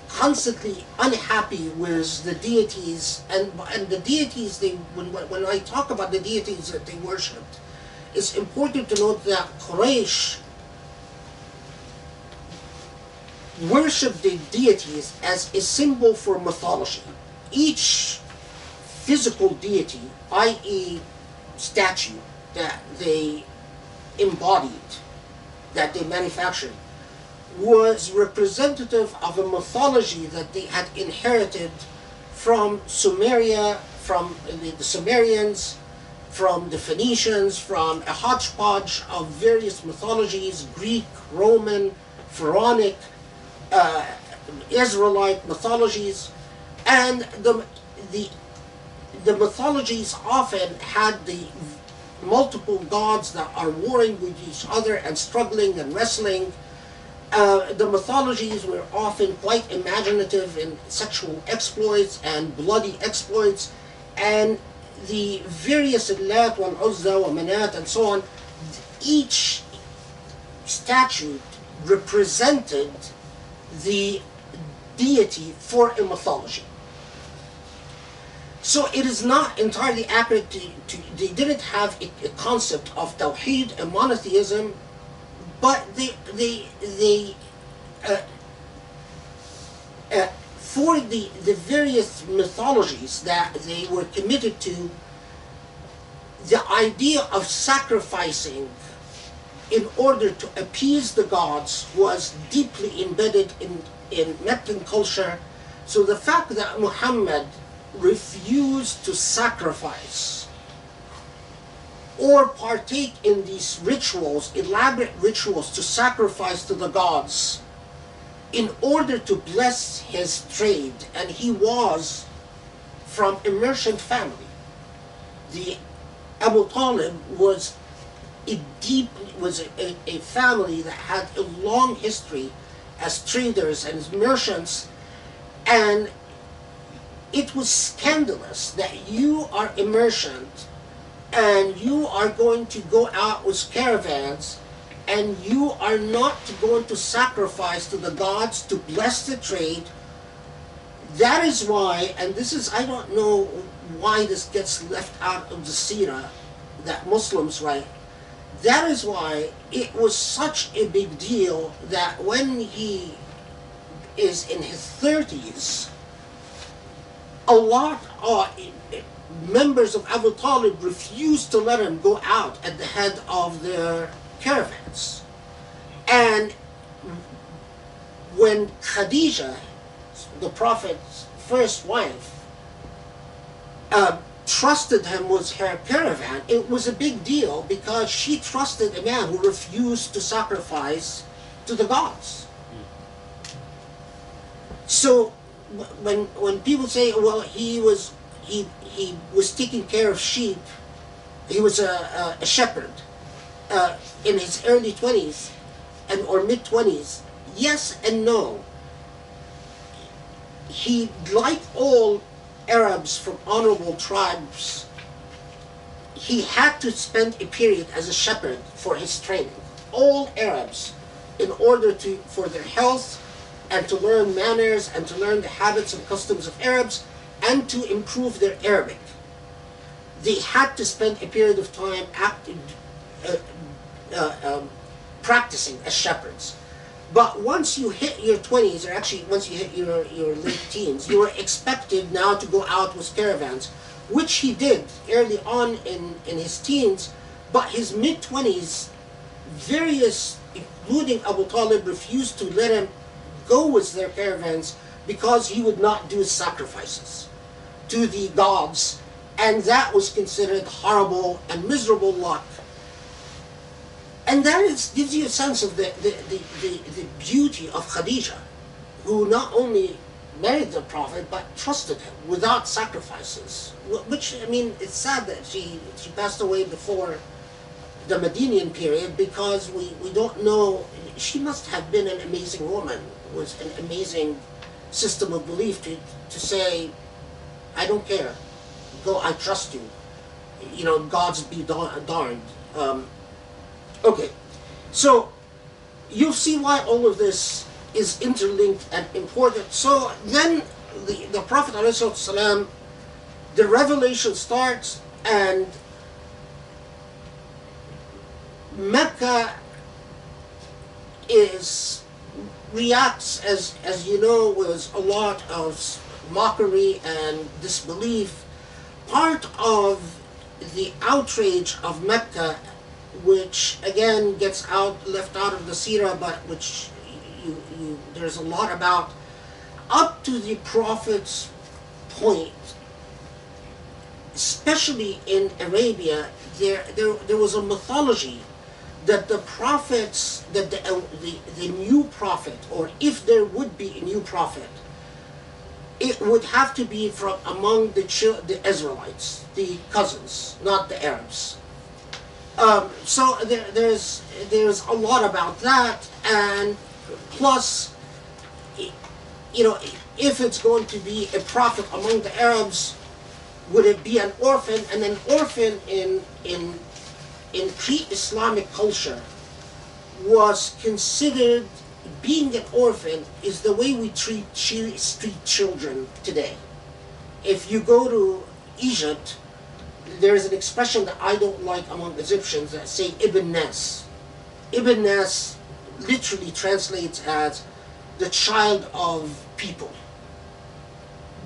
constantly unhappy with the deities, and the deities when I talk about the deities that they worshipped, it's important to note that Quraysh worshipped the deities as a symbol for mythology. Each physical deity, i.e. statue that they embodied, that they manufactured, was representative of a mythology that they had inherited from Sumeria, from the Sumerians, from the Phoenicians, from a hodgepodge of various mythologies, Greek, Roman, Pharaonic, Israelite mythologies, and the mythologies often had the multiple gods that are warring with each other and struggling and wrestling. The mythologies were often quite imaginative in sexual exploits and bloody exploits, and the various Lat, wal Uzza, wa Manat, and so on, each statue represented the deity for a mythology. So it is not entirely accurate they didn't have a concept of Tawheed and monotheism, but for the various mythologies that they were committed to, the idea of sacrificing in order to appease the gods was deeply embedded in Meccan culture. So the fact that Muhammad refused to sacrifice or partake in these rituals, elaborate rituals to sacrifice to the gods in order to bless his trade, and he was from a merchant family. The Abu Talib was a family that had a long history as traders and as merchants, and it was scandalous that you are a merchant and you are going to go out with caravans and you are not going to sacrifice to the gods to bless the trade. That is why, and this is, I don't know why this gets left out of the seerah that Muslims write, that is why it was such a big deal that when he is in his 30s, a lot of members of Abu Talib refused to let him go out at the head of their caravans. And when Khadija, the Prophet's first wife, trusted him with her caravan, it was a big deal because she trusted a man who refused to sacrifice to the gods. So when people say, well, he was taking care of sheep, he was a shepherd in his early 20s or mid 20s, yes and no. He, like all Arabs from honorable tribes, he had to spend a period as a shepherd for his training. All Arabs, in order for their health and to learn manners and to learn the habits and customs of Arabs and to improve their Arabic. They had to spend a period of time practicing as shepherds. But once you hit your 20s, or actually once you hit your late teens, you were expected now to go out with caravans, which he did early on in his teens, but his mid-20s, various, including Abu Talib, refused to let him go with their caravans because he would not do sacrifices to the gods, and that was considered horrible and miserable luck. And that gives you a sense of the beauty of Khadija, who not only married the Prophet but trusted him without sacrifices. Which, I mean, it's sad that she passed away before the Medinian period, because we don't know. She must have been an amazing woman with an amazing system of belief to say, I don't care, go, I trust you. You know, gods be darned. Okay, so you'll see why all of this is interlinked and important. So then the Prophet ﷺ, the revelation starts, and Mecca reacts, as you know, with a lot of mockery and disbelief. Part of the outrage of Mecca, which again gets left out of the seerah, but which there's a lot about, up to the Prophet's point, especially in Arabia, there was a mythology that the prophets, that the new prophet, or if there would be a new prophet, it would have to be from among the Israelites, the cousins, not the Arabs. So there's a lot about that, and plus, you know, if it's going to be a prophet among the Arabs, would it be an orphan? And an orphan in pre-Islamic culture was considered, being an orphan is the way we treat street children today. If you go to Egypt, there is an expression that I don't like among Egyptians that say Ibn Nas. Ibn Nas literally translates as the child of people.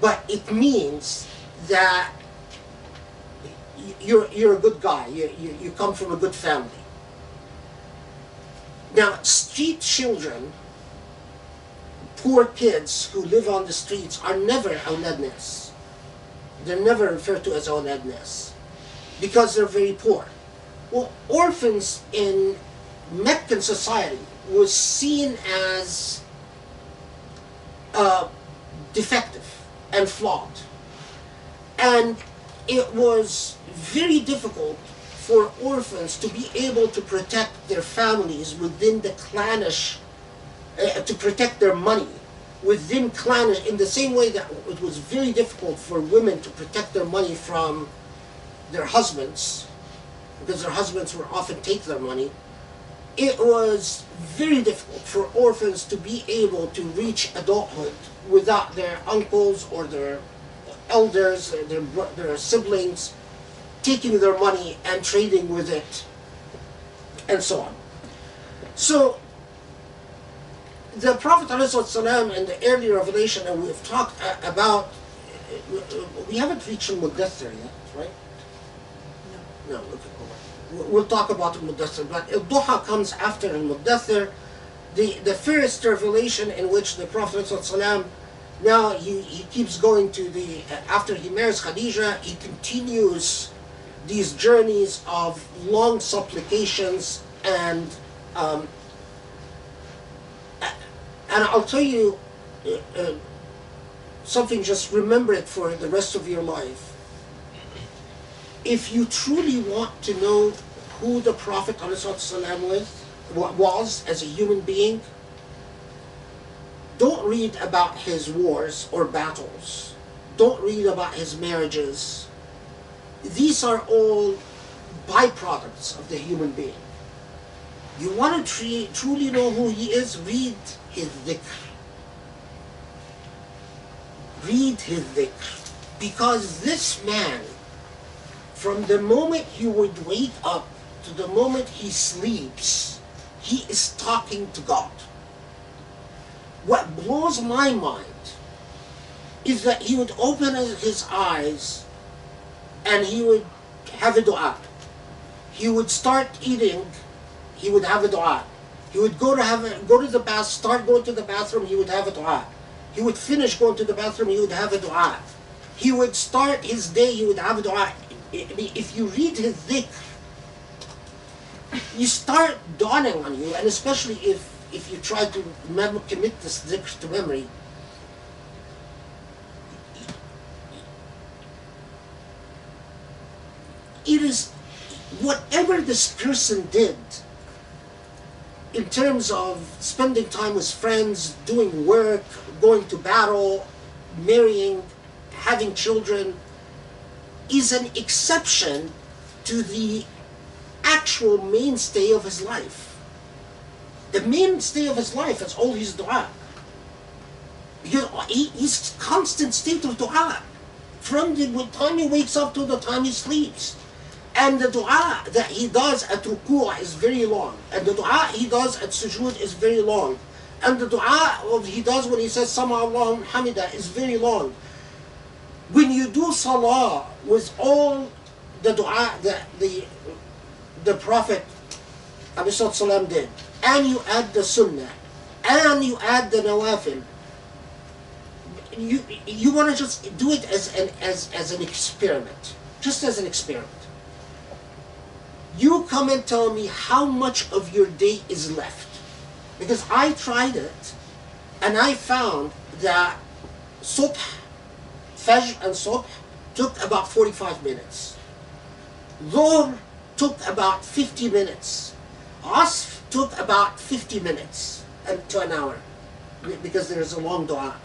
But it means that you're a good guy, you come from a good family. Now, street children, poor kids who live on the streets, are never awlad nas. They're never referred to as awlad nas because they're very poor. Well, orphans in Meccan society was seen as defective and flawed. And it was very difficult for orphans to be able to protect their families within the clannish, to protect their money within clannish, in the same way that it was very difficult for women to protect their money from their husbands, because their husbands would often take their money. It was very difficult for orphans to be able to reach adulthood without their uncles or their elders, their siblings, taking their money and trading with it, and so on. So, the Prophet ﷺ in the early revelation, and we've talked about, we haven't reached Al-Mudaththir yet, right? No. We'll talk about Al-Mudaththir, but Duha comes after Al-Mudaththir, the first revelation in which the Prophet ﷺ, now he keeps going to after he marries Khadija, he continues these journeys of long supplications, and I'll tell you something, just remember it for the rest of your life. If you truly want to know who the Prophet ﷺ was as a human being, don't read about his wars or battles. Don't read about his marriages. These are all byproducts of the human being. You want to truly know who he is? Read his dhikr. Read his dhikr. Because this man, from the moment he would wake up to the moment he sleeps, he is talking to God. What blows my mind is that he would open his eyes and he would have a dua. He would start eating, he would have a dua. He would go to the bath, start going to the bathroom, he would have a dua. He would finish going to the bathroom, he would have a dua. He would start his day, he would have a dua. If you read his dhikr, you start dawning on you, and especially if you try to commit this dhikr to memory, it is whatever this person did in terms of spending time with friends, doing work, going to battle, marrying, having children, is an exception to the actual mainstay of his life. The mainstay of his life is all his dua. Because he's constant state of dua. From the time he wakes up to the time he sleeps. And the dua that he does at ruku' is very long. And the dua he does at sujood is very long. And the dua he does when he says Sama Allahu Hamida is very long. When you do salah with all the dua that the Prophet ﷺ did, and you add the sunnah, and you add the nawafil, you want to just do it as an experiment, just as an experiment. You come and tell me how much of your day is left, because I tried it, and I found that subh, fajr and subh took about 45 minutes. Dhuhr took about 50 minutes. Asr took about 50 minutes to an hour, because there is a long dua.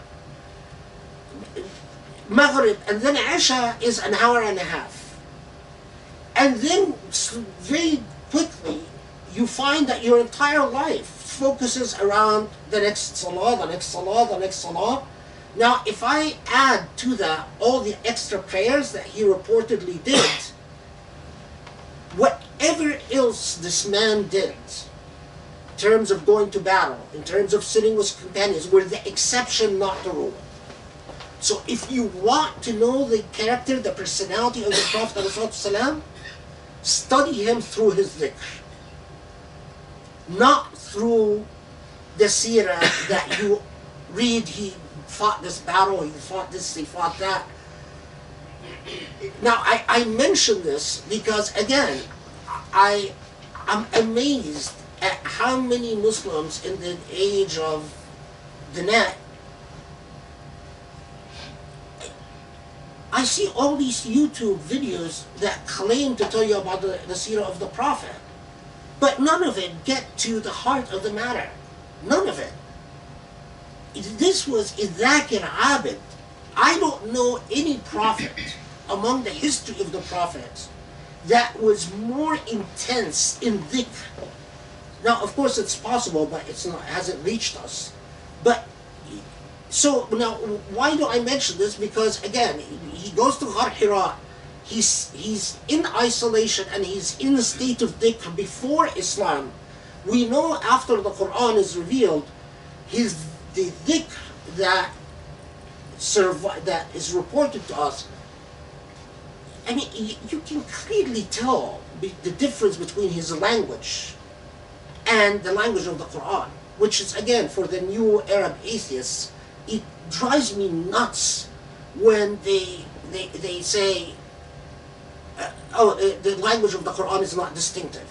Maghrib and then Isha is an hour and a half. And then very quickly you find that your entire life focuses around the next salah, the next salah, the next salah. Now if I add to that all the extra prayers that he reportedly did, whatever else this man did, in terms of going to battle, in terms of sitting with companions, were the exception, not the rule. So if you want to know the character, the personality of the Prophet ﷺ, study him through his dhikr. Not through the seerah that you read, he fought this battle, he fought this, he fought that. Now, I mention this because, again, I'm amazed at how many Muslims in the age of the net, I see all these YouTube videos that claim to tell you about the seerah of the Prophet, but none of it get to the heart of the matter. None of it. This was Idhakir Abid. I don't know any prophet among the history of the prophets that was more intense in dhikr. Now, of course, it's possible, but it hasn't reached us. But so now, why do I mention this? Because again, he goes to Ghar Hira. He's in isolation and he's in the state of dhikr before Islam. We know after the Quran is revealed, the dhikr that is reported to us. I mean, you can clearly tell the difference between his language and the language of the Quran, which is, again, for the new Arab atheists, it drives me nuts when they say, the language of the Quran is not distinctive.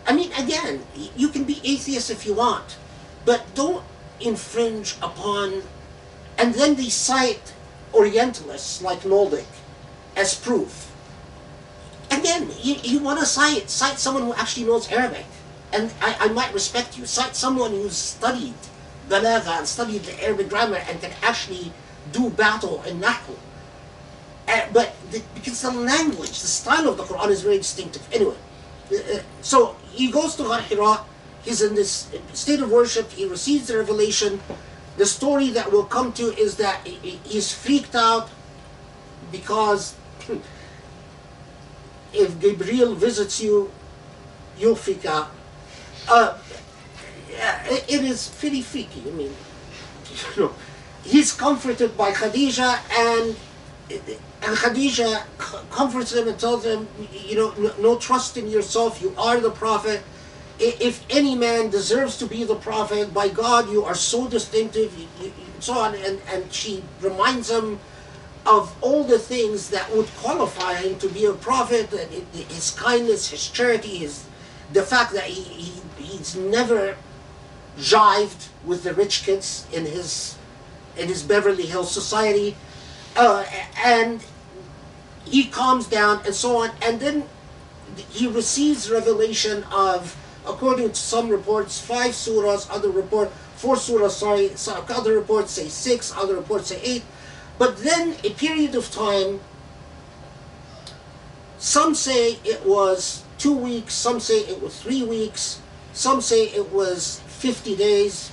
I mean, again, you can be atheist if you want, but don't infringe upon, and then they cite Orientalists like Noldik as proof. Again, you want to cite someone who actually knows Arabic, and I might respect you. Cite someone who's studied Balagha and studied the Arabic grammar and can actually do battle in Nahu. Because the language, the style of the Quran is very distinctive. Anyway, so he goes to Ghar Hira, He's in this state of worship. He receives the revelation. The story that we'll come to is that he's freaked out because if Gabriel visits you, you'll freak out. It is pretty freaky. I mean, you know, he's comforted by Khadija, and Khadija comforts him and tells him, you know, no trust in yourself. You are the prophet. If any man deserves to be the prophet, by God, you are so distinctive, so on. And she reminds him of all the things that would qualify him to be a prophet, his kindness, his charity, the fact that he's never jived with the rich kids in his Beverly Hills society, and he calms down and so on. And then he receives revelation of, according to some reports, 5 surahs, 4 surahs, sorry, other reports say 6, other reports say 8. But then a period of time, some say it was 2 weeks, some say it was 3 weeks, some say it was 50 days.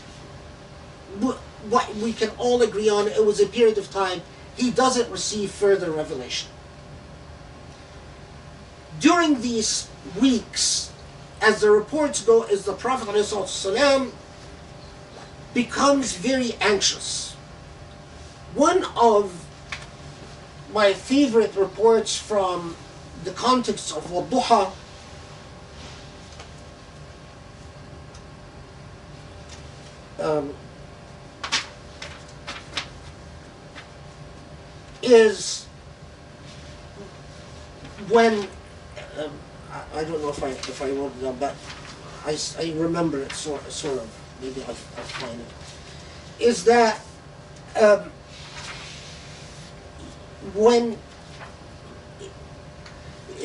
What we can all agree on, it was a period of time he doesn't receive further revelation. During these weeks, as the reports go, is the Prophet ﷺ becomes very anxious. One of my favorite reports from the context of Duha is when I don't know if I wrote it down, but I remember it sort of. Maybe I'll find it. Is that when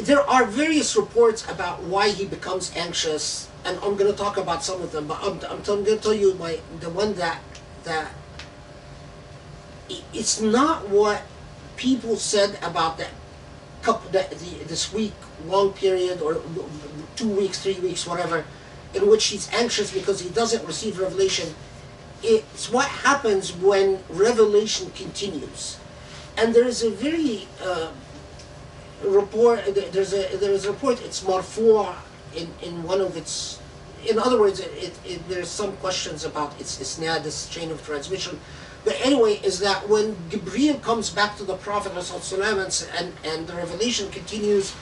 there are various reports about why he becomes anxious, and I'm going to talk about some of them, but I'm going to tell you the one that it's not what people said about this week long period, or 2 weeks, 3 weeks, whatever, in which he's anxious because he doesn't receive revelation. It's what happens when revelation continues. And there is a very report. There is a report. It's marfu' in one of its. In other words, there's some questions about its isnad, this chain of transmission. But anyway, is that when Gabriel comes back to the Prophet ﷺ and the revelation continues,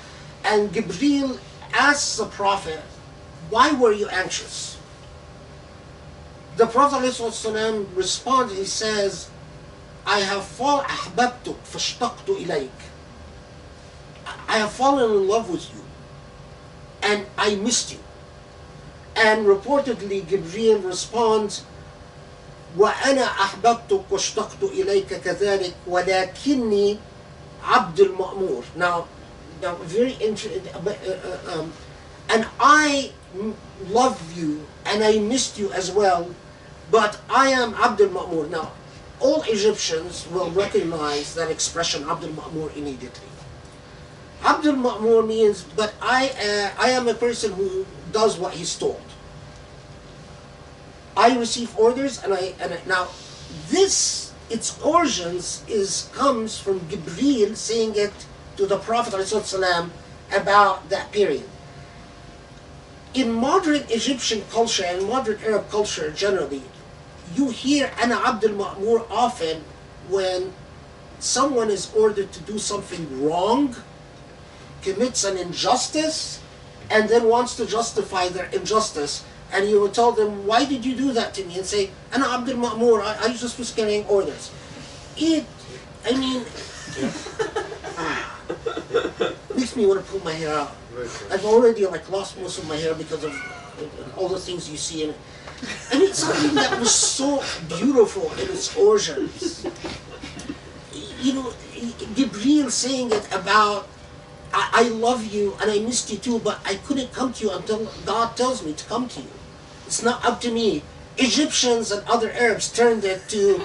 and Gabriel asks the Prophet, "Why were you anxious?" The Prophet ﷺ responds. He says, I have fallen in love with you, and I missed you. And reportedly, Gabriel responds, وأنا أحببتك واشتقت إليك كذلك ولكني عبد المأمور. Now very interesting. And I love you, and I missed you as well, but I am Abd al-Ma'mur. Now, all Egyptians will recognize that expression, Abd al-Ma'mur, immediately. Abd al-Ma'mur means, but I am a person who does what he's told. I receive orders, and now this, its origins comes from Gabriel saying it to the Prophet ﷺ about that period. In modern Egyptian culture and modern Arab culture generally, you hear Ana Abd al-Ma'mur often when someone is ordered to do something wrong, commits an injustice, and then wants to justify their injustice. And you will tell them, why did you do that to me? And say, Ana Abd al-Ma'mur, I just was carrying orders. Makes me want to pull my hair out. I've already lost most of my hair because of all the things you see in it. And it's something that was so beautiful in its origins. You know, Gabriel saying it about, I love you and I missed you too, but I couldn't come to you until God tells me to come to you. It's not up to me. Egyptians and other Arabs turned it to,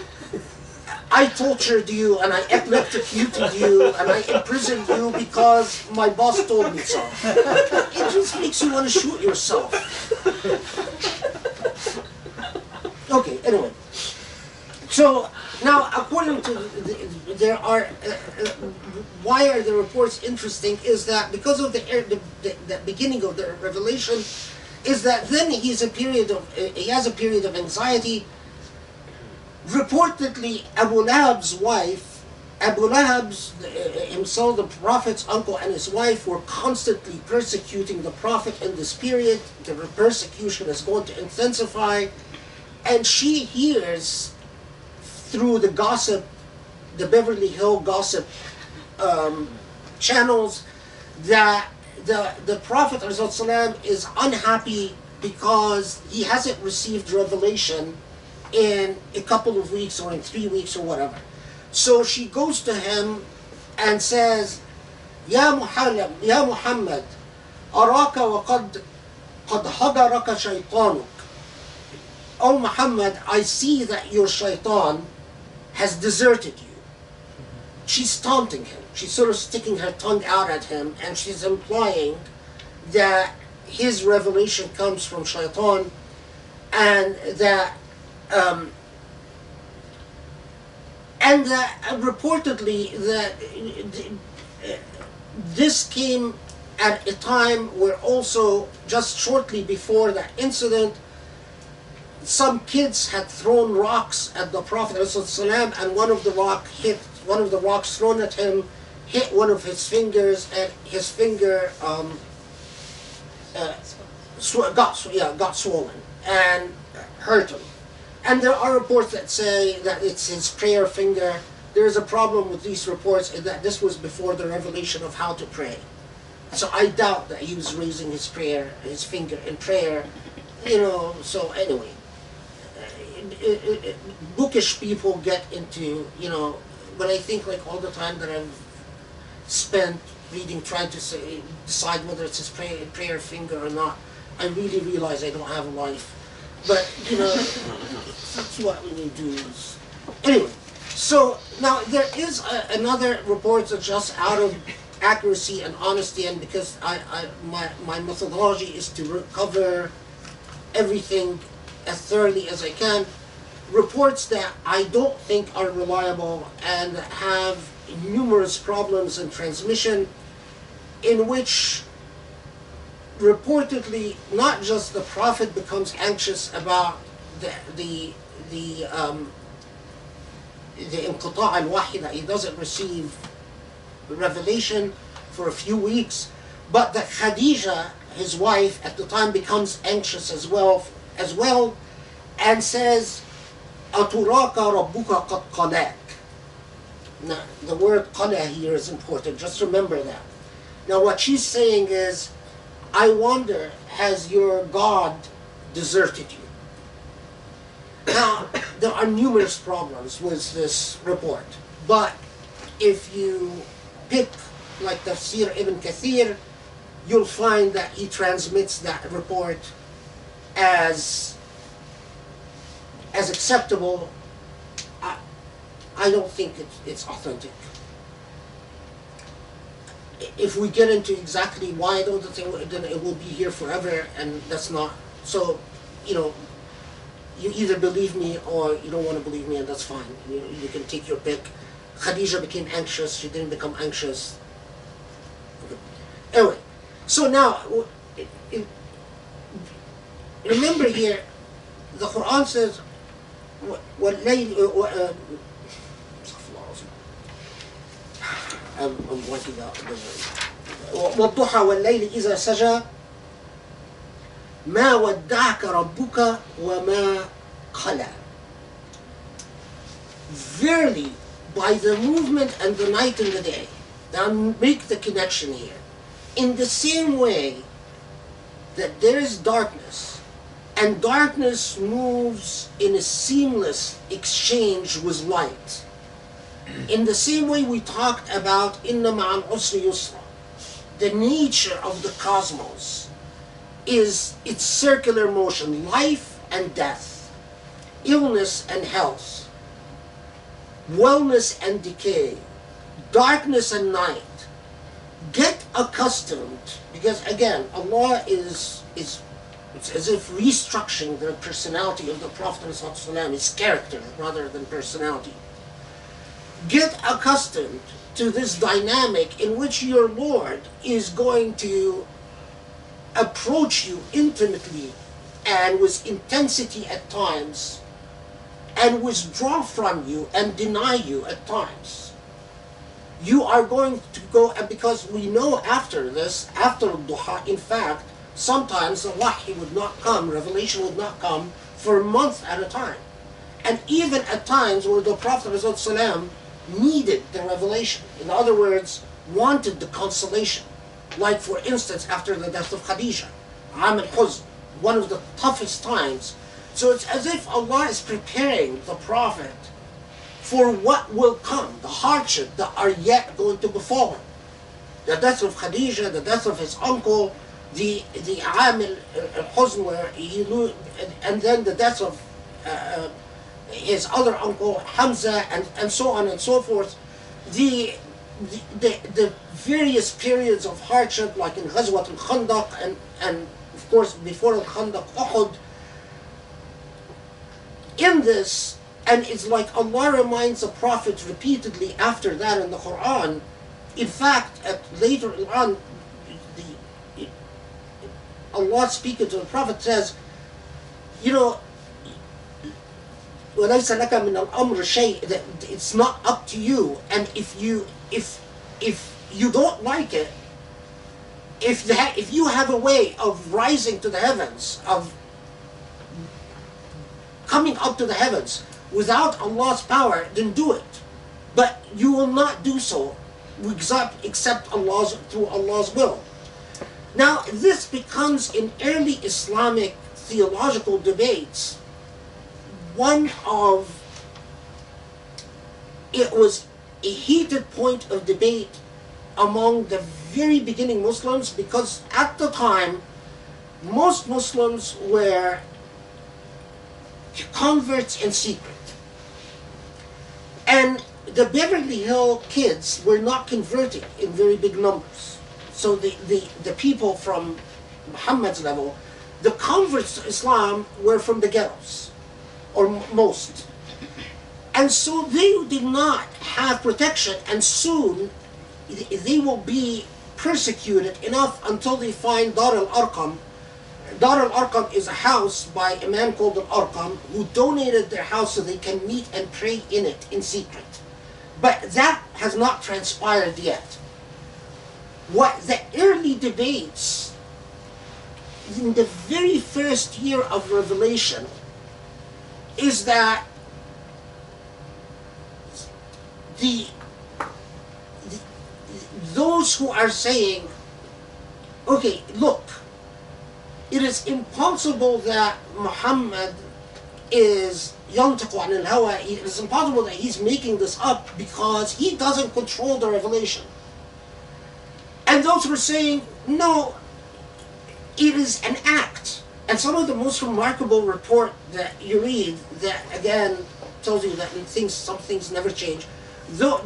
I tortured you and I electrocuted you and I imprisoned you because my boss told me so. It just makes you want to shoot yourself. Okay, anyway. So now, according to there are why are the reports interesting? Is that because of the beginning of the revelation, is that then he has a period of anxiety. Reportedly, Abu Lahab's wife, Abu Lahab's himself, the Prophet's uncle, and his wife were constantly persecuting the Prophet in this period. The persecution is going to intensify, and she hears through the gossip, the Beverly Hill gossip channels, that the Prophet ﷺ is unhappy because he hasn't received revelation in a couple of weeks or in 3 weeks or whatever. So she goes to him and says, Ya Muhammad, araka wa qad hadaraka shaytanuk. Oh Muhammad, I see that your shaitan has deserted you. She's taunting him. She's sort of sticking her tongue out at him, and she's implying that his revelation comes from shaitan, and that reportedly that this came at a time where also just shortly before that incident, some kids had thrown rocks at the Prophet ﷺ, and one of the rocks thrown at him hit one of his fingers, and his finger got swollen and hurt him. And there are reports that say that it's his prayer finger. There is a problem with these reports in that this was before the revelation of how to pray. So I doubt that he was raising his finger in prayer. So anyway, bookish people get into, but I think like all the time that I've spent reading, trying to decide whether it's his prayer finger or not, I really realize I don't have a life. But, that's what we need to do. Anyway, so now there is another report that's just out of accuracy and honesty, and because my methodology is to cover everything as thoroughly as I can, reports that I don't think are reliable and have numerous problems in transmission, in which reportedly not just the Prophet becomes anxious about the inqita' al-wahy, that he doesn't receive revelation for a few weeks, but that Khadija, his wife at the time, becomes anxious as well, and says, أَتُرَاكَ رَبُّكَ قَدْ قَلَاكَ. Now, the word qala here is important, just remember that. Now what she's saying is, I wonder, has your God deserted you? Now, there are numerous problems with this report, but if you pick like Tafsir Ibn Kathir, you'll find that he transmits that report as acceptable. I don't think it's authentic. If we get into exactly why I don't think, then it will be here forever, and that's not. So, you either believe me or you don't want to believe me, and that's fine. You can take your pick. Khadija became anxious. She didn't become anxious. Okay. Anyway, so now, remember here, the Quran says, I'm blanking out. وَالضُّحَى وَاللَّيْلِ إِذَا سَجَى مَا وَدَّعَكَ رَبُّكَ وَمَا قَلَى. Verily, by the movement and the night and the day, now make the connection here. In the same way that there is darkness, and darkness moves in a seamless exchange with light, in the same way we talked about inna ma'al usri yusra, the nature of the cosmos is its circular motion, life and death, illness and health. wellness and decay, darkness and night. Get accustomed, because again, Allah is it's as if restructuring the personality of the Prophet ﷺ, his character rather than personality. Get accustomed to this dynamic in which your Lord is going to approach you intimately and with intensity at times, and withdraw from you and deny you at times. You are going to go, and because we know after this, after Duha, in fact, sometimes the wahy would not come, revelation would not come for months at a time. And even at times where the Prophet ﷺ needed the revelation, in other words, wanted the consolation. Like for instance, after the death of Khadija, Am al-Huzn, one of the toughest times. So it's as if Allah is preparing the Prophet for what will come, the hardship that are yet going to befall him. The death of Khadija, the death of his uncle, the Am al-Huzn, where he knew, and then the death of his other uncle Hamza, and so on and so forth. The various periods of hardship, like in Ghazwat al-Khandaq, and of course before al-Khandaq, Uhud. In this, and it's like Allah reminds the Prophet repeatedly after that in the Quran. In fact, later on, Allah speaking to the Prophet says, you know, وَلَيْسَ لَكَ مِنَ الْأَمْرِ شَيْءٍ, that it's not up to you, and if you don't like it, if you have a way of rising to the heavens, of coming up to the heavens without Allah's power, then do it. But you will not do so except through Allah's will. Now, this becomes in early Islamic theological debates it was a heated point of debate among the very beginning Muslims, because at the time most Muslims were converts in secret, and the Beverly Hill kids were not converting in very big numbers. So the people from Muhammad's level, the converts to Islam were from the ghettos, or most. And so they did not have protection, and soon they will be persecuted enough until they find Dar al-Arqam. Dar al-Arqam is a house by a man called al-Arqam, who donated their house so they can meet and pray in it in secret. But that has not transpired yet. What the early debates in the very first year of revelation is that those who are saying, okay, look, it is impossible that Muhammad is yantiqu an al-hawa. It is impossible that he's making this up because he doesn't control the revelation. And those who are saying, no, it is an act. And some of the most remarkable report that you read, that again tells you that some things never change, though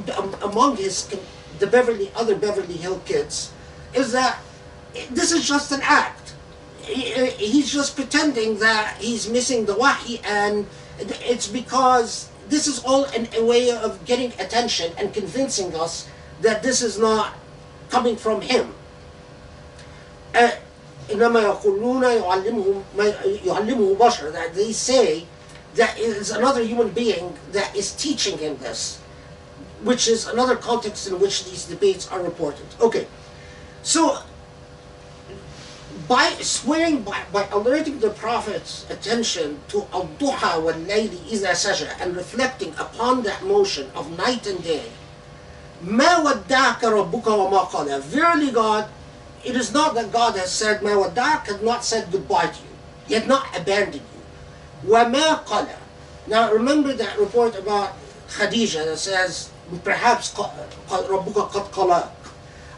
among the other Beverly Hill kids, is that this is just an act. He's just pretending that he's missing the wahy, and it's because this is all a way of getting attention and convincing us that this is not coming from him. إنما يقولون يعلمه بشر, that they say that it is another human being that is teaching him this, which is another context in which these debates are reported. Okay, so by alerting the Prophet's attention to al-duha wal-layli idha saja, and reflecting upon that motion of night and day, ما ودعك ربك وما قلى, verily God, it is not that God has said, ما ودعك, had not said goodbye to you, he had not abandoned you. وما قلى. Now remember that report about Khadija that says, perhaps ربك قد قلاك.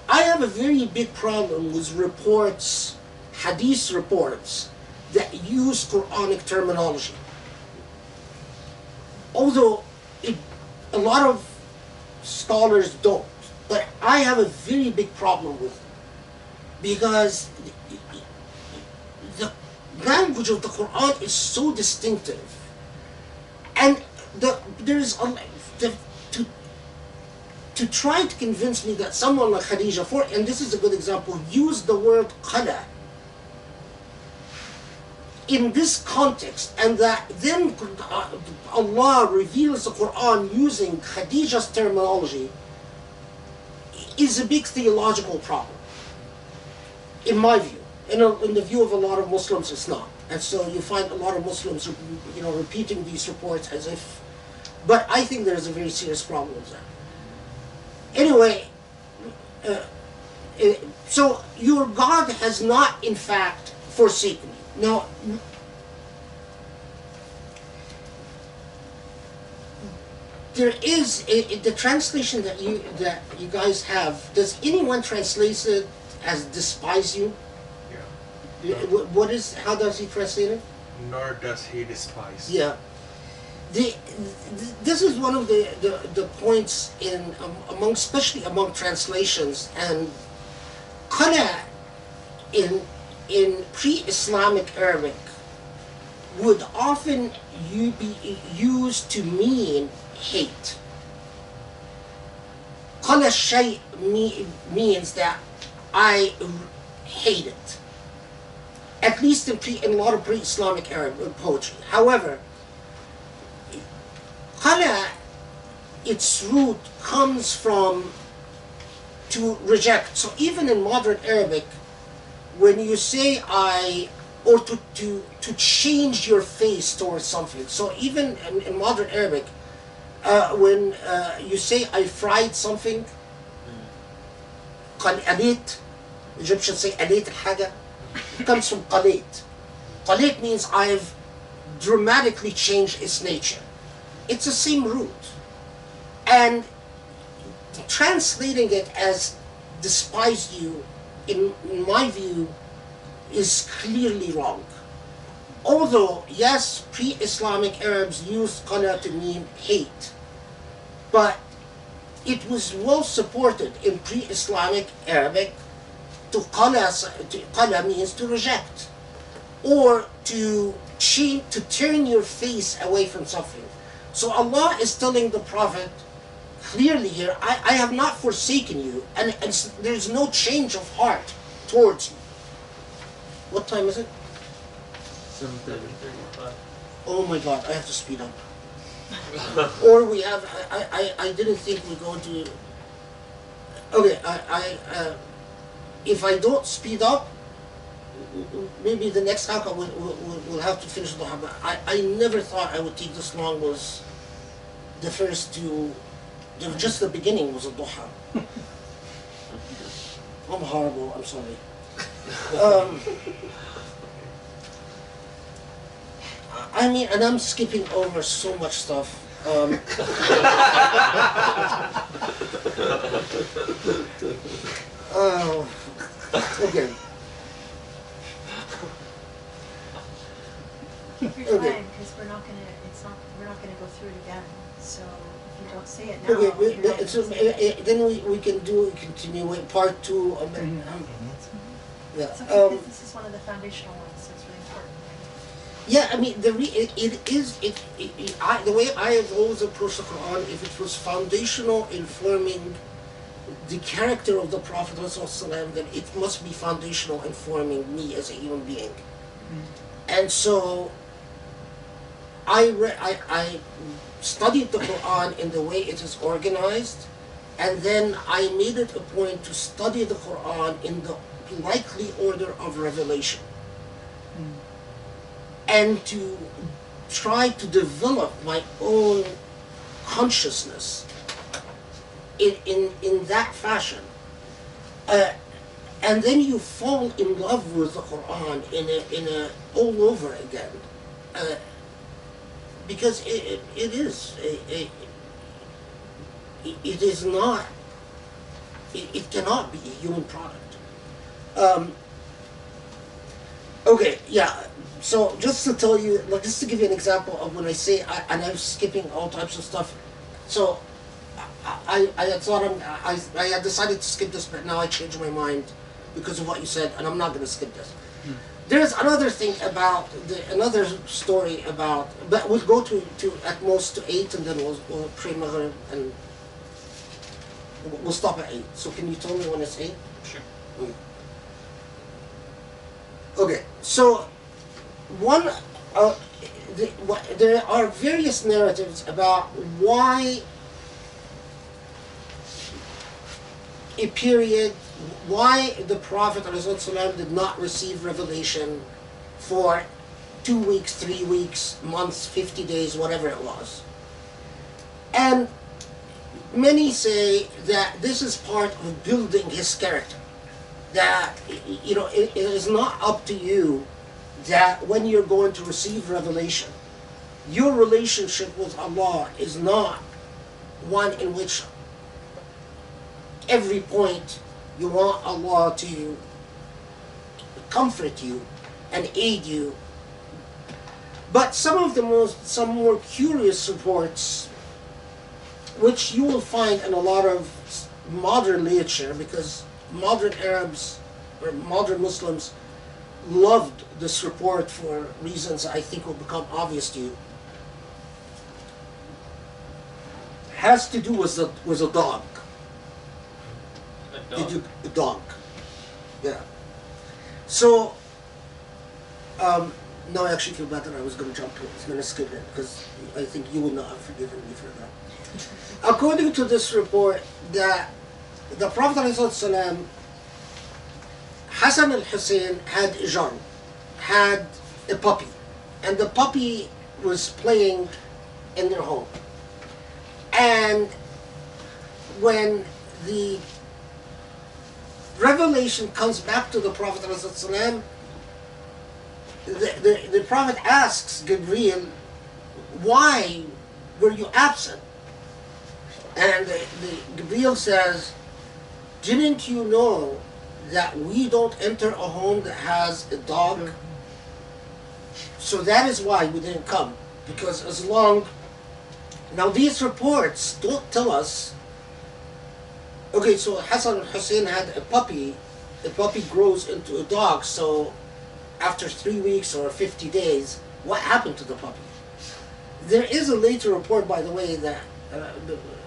I have a very big problem with reports, hadith reports, that use Quranic terminology. Although A lot of scholars don't, but I have a very big problem with it because the language of the Quran is so distinctive, and to try to convince me that someone like Khadija, and this is a good example, used the word qala in this context, and that then Allah reveals the Quran using Khadija's terminology, is a big theological problem, in my view. In the view of a lot of Muslims, it's not. And so you find a lot of Muslims, repeating these reports as if, but I think there's a very serious problem with that. Anyway, so your God has not, in fact, forsaken you. Now, there is the translation that you guys have. Does anyone translate it as despise you? Yeah. How does he translate it? Nor does he despise. Yeah. This is one of the points especially among translations, and qala in pre-Islamic Arabic would often be used to mean hate. Qala shay means that I hate it. At least in a lot of pre-Islamic Arabic poetry. However, qala, its root comes from to reject. So even in modern Arabic, when you say or to change your face towards something. So even in modern Arabic, when you say I fried something, qalit, Egyptians say alit al-haja, it comes from qalit. Qalit means I've dramatically changed its nature. It's the same root. And translating it as despised you, in my view, is clearly wrong. Although, yes, pre-Islamic Arabs used qala to mean hate, but it was well supported in pre-Islamic Arabic. Qala means to reject, or to turn your face away from something. So Allah is telling the Prophet clearly here, I have not forsaken you, and there's no change of heart towards you. What time is it? 7:35. Oh my God, I have to speed up. Or we have, I didn't think we're going to, okay, if I don't speed up, maybe the next halaqa we'll have to finish the Duha. I never thought I would take this long. Was the first two, just the beginning was a Duha. I'm horrible, I'm sorry. I mean, and I'm skipping over so much stuff. Okay. You're Okay. fine, because we're not gonna go through it again. So if you don't say it now, Okay, you're not so, gonna say it. then we can continue with part two. Yeah. It's okay, because this is one of the foundational ones, so it's really important. Yeah, I mean, the way I have always approached the Quran, if it was foundational in forming the character of the Prophet ﷺ, then it must be foundational in forming me as a human being. And so I studied the Quran in the way it is organized, and then I made it a point to study the Quran in the likely order of revelation, and to try to develop my own consciousness in that fashion. And then you fall in love with the Quran in a all over again, because it is not, it cannot be a human product. Okay, yeah. So just to tell you, just to give you an example of when I say, and I'm skipping all types of stuff, So I had thought I had decided to skip this, but now I changed my mind because of what you said, and I'm not going to skip this. There's another thing about another story about, but we'll go to at most to 8, and then we'll pray Maghrib, and we'll stop at 8. So can you tell me when it's 8? Sure. Okay, so one, there are various narratives about why a period, why the Prophet ﷺ did not receive revelation for 2 weeks, 3 weeks, months, 50 days, whatever it was. And many say that this is part of building his character. That, you know, it is not up to you that when you're going to receive revelation, your relationship with Allah is not one in which every point you want Allah to comfort you and aid you. But some more curious reports, which you will find in a lot of modern literature, because modern Arabs or modern Muslims loved this report for reasons I think will become obvious to you, has to do with a dog. A dog. Yeah. So, no, I actually feel bad that I was going to jump to it. I was going to skip it because I think you would not have forgiven me for that. According to this report, that the Prophet ﷺ, Hassan al-Hussein had a jar, had a puppy, and the puppy was playing in their home. And when the revelation comes back to the Prophet ﷺ, the Prophet asks Gabriel, why were you absent? And Gabriel says, didn't you know that we don't enter a home that has a dog? So that is why we didn't come. Because as long... Now these reports don't tell us... Okay, so Hassan al-Hussein had a puppy grows into a dog, so after 3 weeks or 50 days, what happened to the puppy? There is a later report, by the way, that,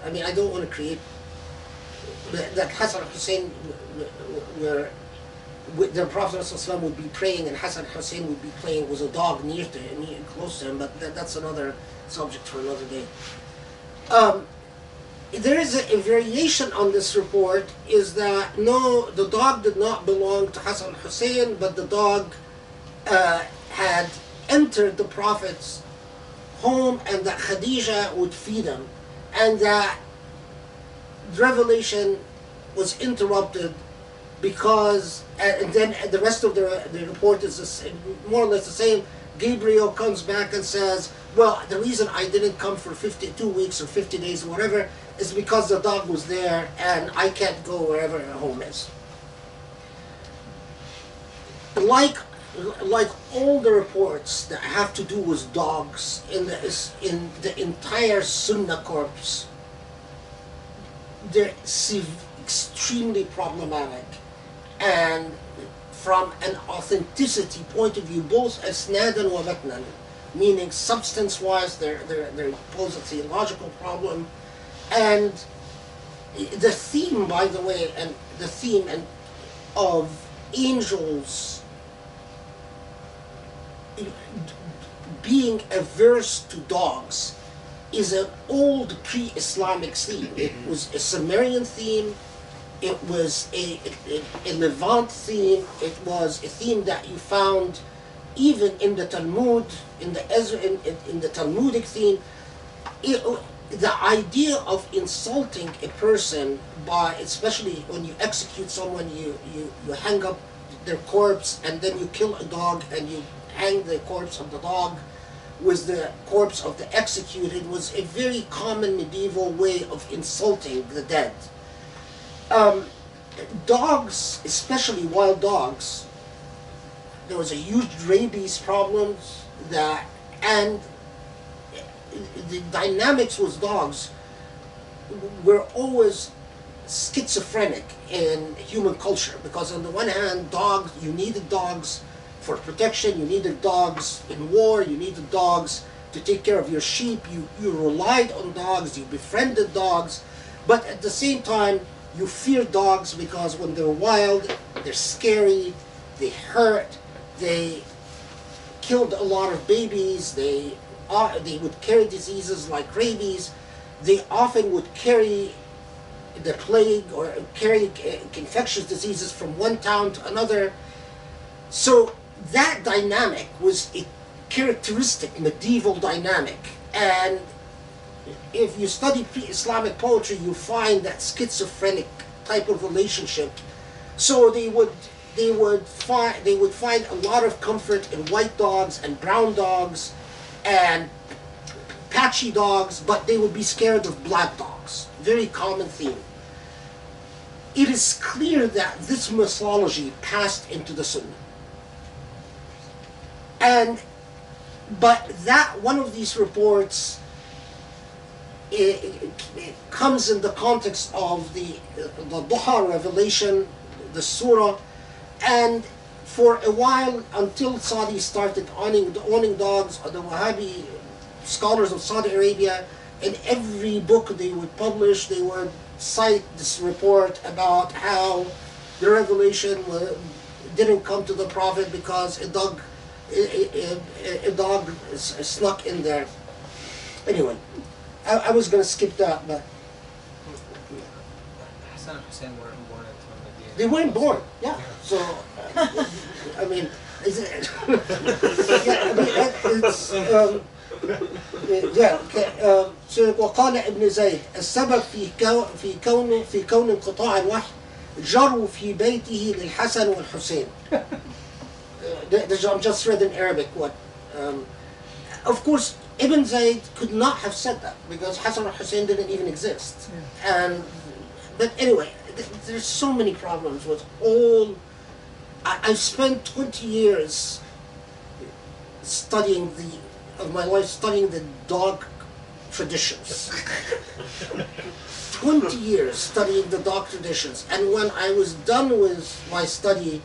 I mean, I don't want to create, that Hassan al-Hussein, where the Prophet ﷺ would be praying and Hassan al-Hussein would be playing with a dog near to him, close to him, but that's another subject for another day. There is a variation on this report, is that no, the dog did not belong to Hassan al-Hussein, but the dog had entered the Prophet's home and that Khadija would feed him, and that revelation was interrupted because, and then the rest of the report is more or less the same. Gabriel comes back and says, well, the reason I didn't come for 52 weeks or 50 days or whatever is because the dog was there and I can't go wherever her home is. Like all the reports that have to do with dogs in the entire Sunnah corpus, they're extremely problematic, and from an authenticity point of view, both asnadan wa matnan, meaning substance-wise, they pose a theological problem, and the theme, by the way, and the theme of angels being averse to dogs is an old pre-Islamic theme. It was a Sumerian theme, it was a Levant theme, it was a theme that you found even in the Talmud, in the Talmudic theme. The idea of insulting a person by, especially when you execute someone, you hang up their corpse and then you kill a dog and you hang the corpse of the dog with the corpse of the executed, was a very common medieval way of insulting the dead. Dogs, especially wild dogs, there was a huge rabies problems and the dynamics with dogs we're always schizophrenic in human culture, because on the one hand, dogs, you needed dogs for protection, you needed dogs in war, you needed dogs to take care of your sheep, you relied on dogs, you befriended dogs, but at the same time, you fear dogs because when they're wild, they're scary, they hurt, they killed a lot of babies, they would carry diseases like rabies, they often would carry the plague or carry infectious diseases from one town to another. So that dynamic was a characteristic medieval dynamic, and if you study pre-Islamic poetry, you find that schizophrenic type of relationship. So they would find a lot of comfort in white dogs and brown dogs and patchy dogs, but they would be scared of black dogs. Very common theme. It is clear that this mythology passed into the Sunnah. But that one of these reports, it comes in the context of the Duha revelation, the Surah, and for a while, until Saudi started owning dogs, the Wahhabi scholars of Saudi Arabia, in every book they would publish, they would cite this report about how the revelation didn't come to the Prophet because a dog snuck in there. Anyway, I was going to skip that, but Hassan and Hussein weren't born until Medina. they weren't born. Yeah. So, I mean, is it? Yeah, I mean, it's. وقال ابن زيد السبب في كون انقطاع الوحي جروا في بيته للحسن والحسين. I'm just read in Arabic what. Of course, Ibn Zayd could not have said that because Hassan and Hussein didn't even exist. But anyway, there's so many problems with all. I've spent 20 years of my life studying the dog traditions. 20 years studying the dog traditions, and when I was done with my study,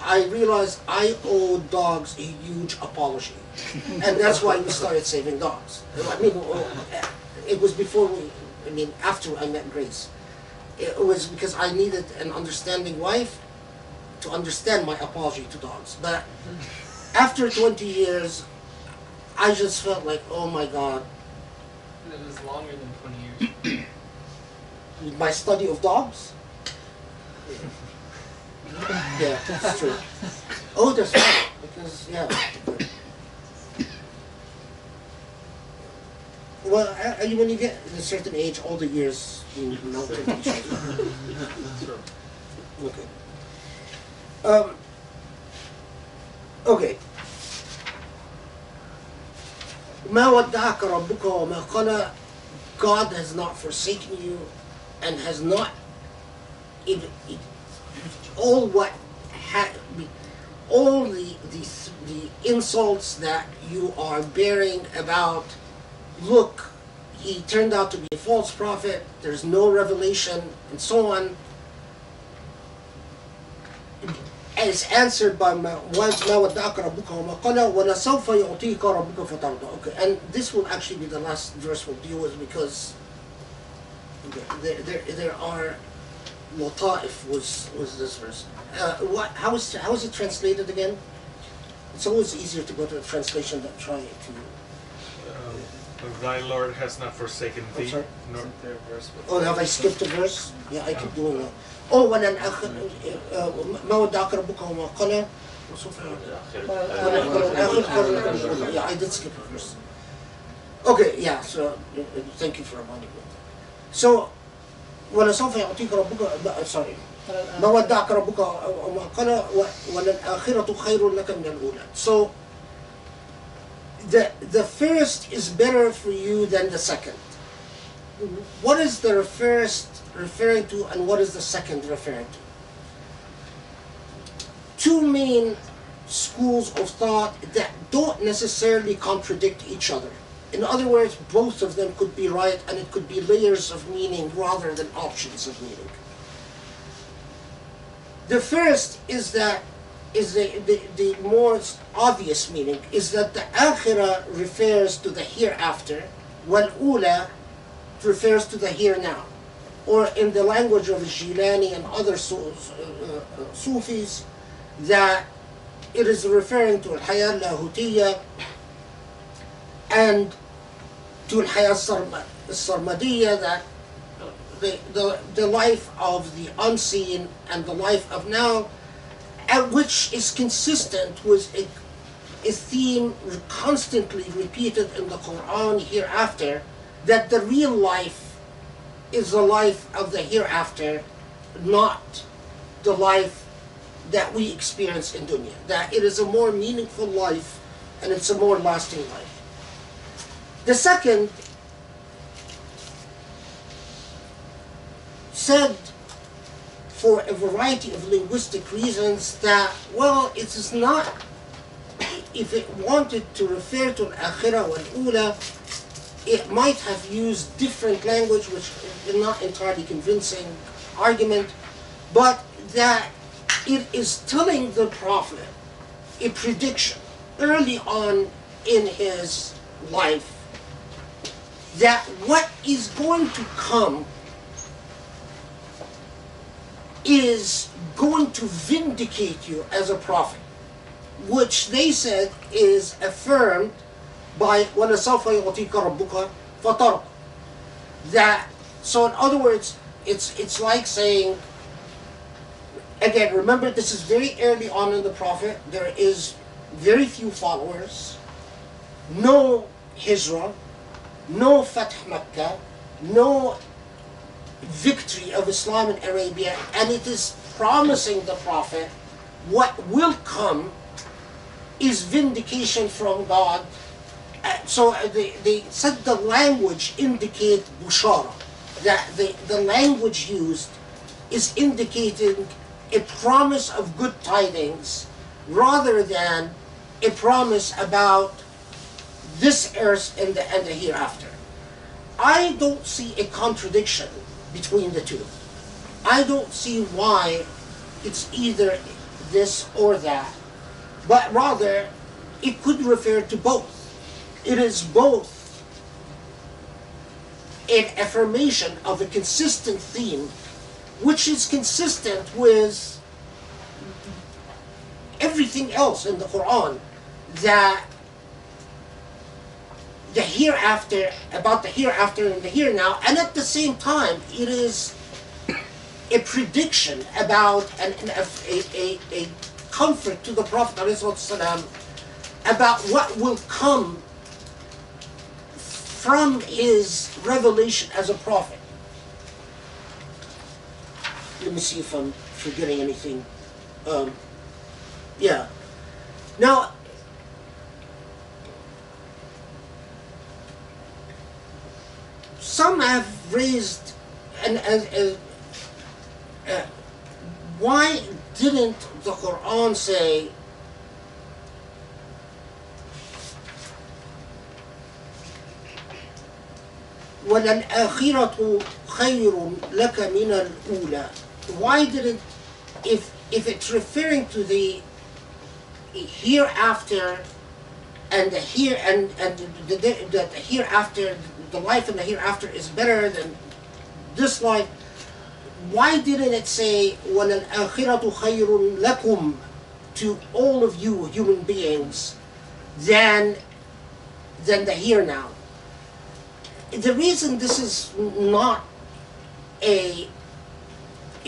I realized I owe dogs a huge apology, and that's why we started saving dogs. I mean, it was after I met Grace. It was because I needed an understanding wife to understand my apology to dogs. But after 20 years, I just felt like, oh my God. It was longer than 20 years. My study of dogs? Yeah, that's true. Oh, that's right. Because, yeah. Well, when you get a certain age, all the years melt into each other. Okay. Okay. ما ودعك ربك وما قلى. God has not forsaken you and has not all the insults that you are bearing about, look, he turned out to be a false prophet, there's no revelation, and so on, is answered by ما ودعك ربك وما قلى ولسوف يعطيك ربك فترضى. Okay, and this will actually be the last verse we'll deal with because there are Lata'if was this verse. How is it translated again? It's always easier to go to the translation than try it to. Thy Lord has not forsaken thee. sorry? Nor Isn't there a verse with Oh, have I skipped a verse? Yeah, I keep doing that. Oh, ما ودعك ربك وما قلى. Yeah, I did skip a verse. Okay, yeah, so thank you for reminding me. So, ولسوف يعطيك ربك sorry. ما ودعك ربك وما قلى وللآخرة خير لك من الأولى. So, the first is better for you than the second. What is the first referring to and what is the second referring to? Two main schools of thought that don't necessarily contradict each other. In other words, both of them could be right, and it could be layers of meaning rather than options of meaning. The first is that the more obvious meaning is that the akhirah refers to the hereafter, wal ula refers to the here now. Or in the language of Jilani and other Sufis, that it is referring to al-hayah al-lahutiyya and to al-hayah al-sarmadiyya, that the life of the unseen and the life of now, which is consistent with a theme constantly repeated in the Quran hereafter, that the real life is the life of the hereafter, not the life that we experience in dunya. That it is a more meaningful life and it's a more lasting life. The second said, for a variety of linguistic reasons, that, well, it is not, if it wanted to refer to al-akhirah wal-ula, it might have used different language, which is not entirely convincing argument, but that it is telling the Prophet a prediction early on in his life that what is going to come is going to vindicate you as a prophet, which they said is affirmed by وَلَسَوْفَ يُعْطِيكَ رَبُّكَ فَتَرْضَى. That, so in other words, it's like saying, again, remember this is very early on in the Prophet, there is very few followers, no hijrah, no Fath Makkah, no victory of Islam in Arabia, and it is promising the Prophet what will come is vindication from God. So they said the language indicate bushara, that the language used is indicating a promise of good tidings rather than a promise about this earth and the hereafter. I don't see a contradiction between the two. I don't see why it's either this or that, but rather it could refer to both. It is both an affirmation of a consistent theme, which is consistent with everything else in the Quran, that the hereafter, about the hereafter and the here now, and at the same time it is a prediction about a comfort to the Prophet ﷺ about what will come from his revelation as a prophet. Let me see if I'm forgetting anything. Yeah. Now, some have raised, why didn't the Quran say وَلَلْآخِرَةُ خَيْرٌ لَكَ مِنَ الْأُولَى? Why didn't, if it's referring to the hereafter and the here and the hereafter, the life in the hereafter is better than this life, why didn't it say وَلَلْآخِرَةُ خَيْرٌ لَكُمْ to all of you human beings than the here now? The reason this is not a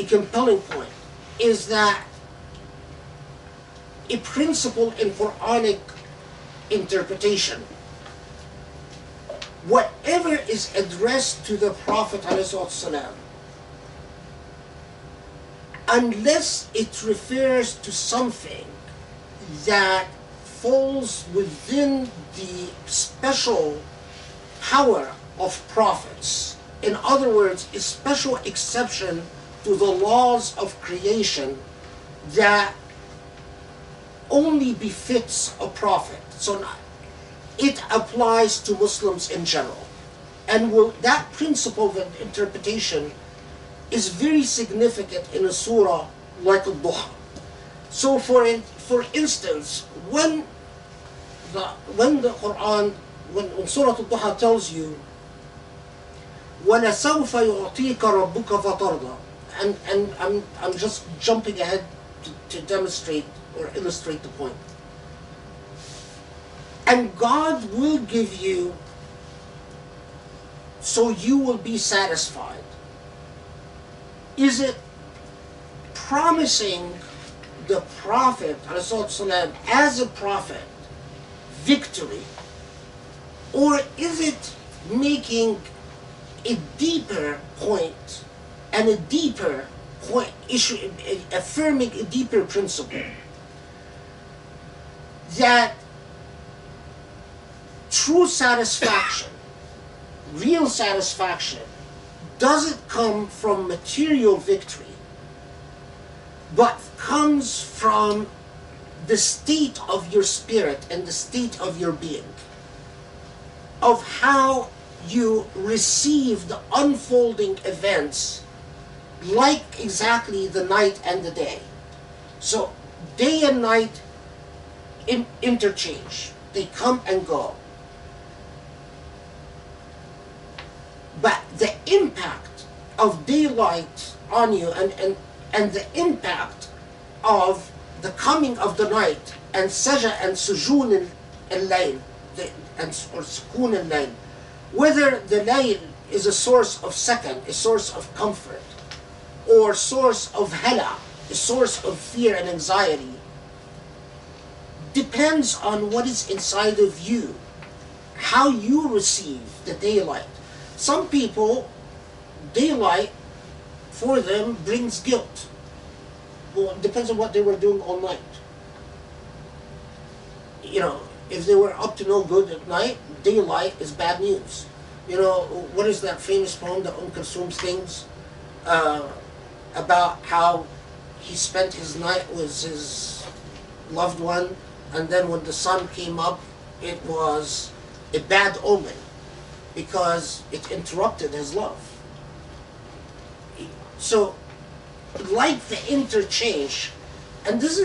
compelling point is that a principle in Quranic interpretation, whatever is addressed to the Prophet ﷺ, unless it refers to something that falls within the special power of prophets, in other words, a special exception to the laws of creation that only befits a prophet. So it applies to Muslims in general. And that principle of interpretation is very significant in a surah like Duha. So for instance, when the Quran, when Surah Duha tells you, وَلَسَوْفَ يُعْطِيكَ رَبُّكَ فَتَرْضَى, and I'm just jumping ahead to demonstrate or illustrate the point. And God will give you so you will be satisfied. Is it promising the Prophet ﷺ as a prophet victory, or is it making a deeper point and a deeper point issue, affirming a deeper principle that true satisfaction, real satisfaction, doesn't come from material victory, but comes from the state of your spirit and the state of your being, of how you receive the unfolding events like exactly the night and the day. So day and night interchange, they come and go. But the impact of daylight on you and the impact of the coming of the night and sajah and sujoon al-layl or sukoon al-layl, whether the layl is a source of sakan, a source of comfort, or source of hala, a source of fear and anxiety, depends on what is inside of you, how you receive the daylight. Some people, daylight for them brings guilt. Well, it depends on what they were doing all night. You know, if they were up to no good at night, daylight is bad news. You know, what is that famous poem that Kulthum sings about how he spent his night with his loved one, and then when the sun came up, it was a bad omen because it interrupted his love. So, like the interchange, and this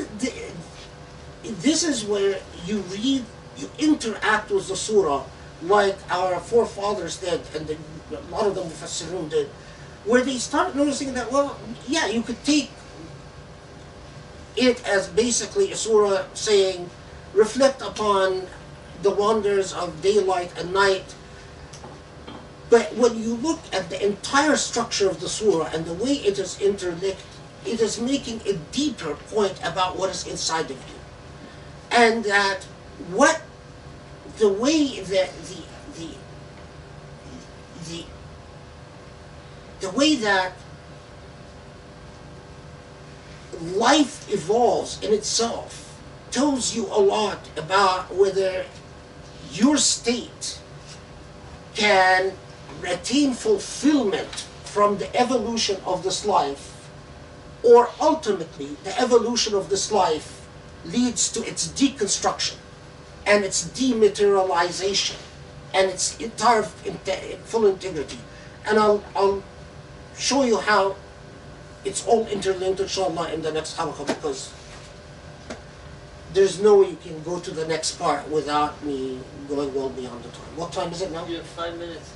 is where you read, you interact with the surah like our forefathers did, and a lot of the Mufassirun did, where they start noticing that, well, yeah, you could take it as basically a surah saying, reflect upon the wonders of daylight and night. But when you look at the entire structure of the surah and the way it is interlinked, it is making a deeper point about what is inside of you. And that what the way that the way that life evolves in itself tells you a lot about whether your state can attain fulfillment from the evolution of this life, or ultimately the evolution of this life leads to its deconstruction and its dematerialization and its entire full integrity. And I'll show you how it's all interlinked, inshallah, in the next halaqa, because there's no way you can go to the next part without me going well beyond the time. What time is it now? You have 5 minutes.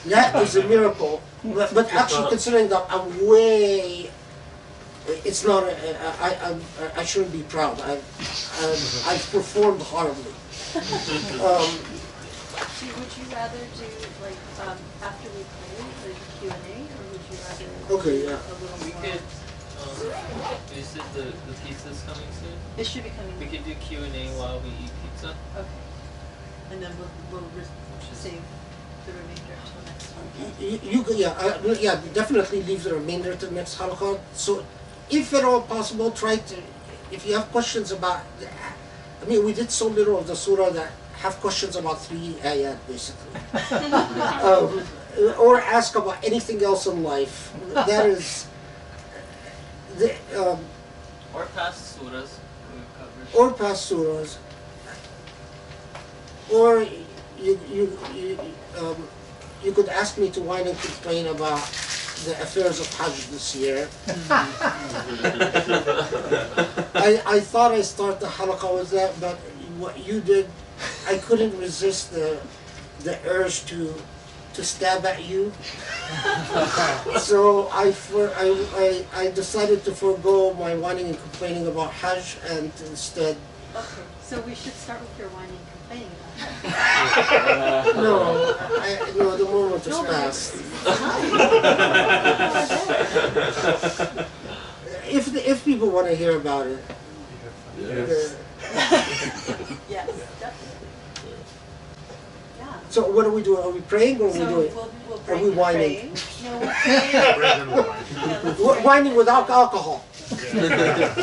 That is a miracle. But actually, considering that I'm way, it's not. I shouldn't be proud. I've performed horribly. Would you rather do like after we play like Q&A, or would you rather Okay, do yeah. a little We more? could, you said the pizza's coming soon? It should be coming. We could do Q&A while we eat pizza. Okay. And then we'll save the remainder until next one. Yeah, definitely leave the remainder to the next halaqa. So, if at all possible, try to, if you have questions about, we did so little of the surah that have questions about 3 ayat, basically. Or ask about anything else in life. That is, Or past surahs we've covered. or past surahs. or you could ask me to whine and complain about the affairs of Hajj this year. I thought I started the Halaqa with that, but what you did, I couldn't resist the urge to stab at you. So I decided to forego my whining and complaining about Hajj and instead. Okay, so we should start with your whining and complaining about it. No, the moment is past. If people want to hear about it. Yes. Yes, definitely. Yeah. So what are we doing? Are we praying or are we So doing? we'll Are we whining? No, we're praying. Bread and wine. Yeah, let's We're pray. whining without alcohol.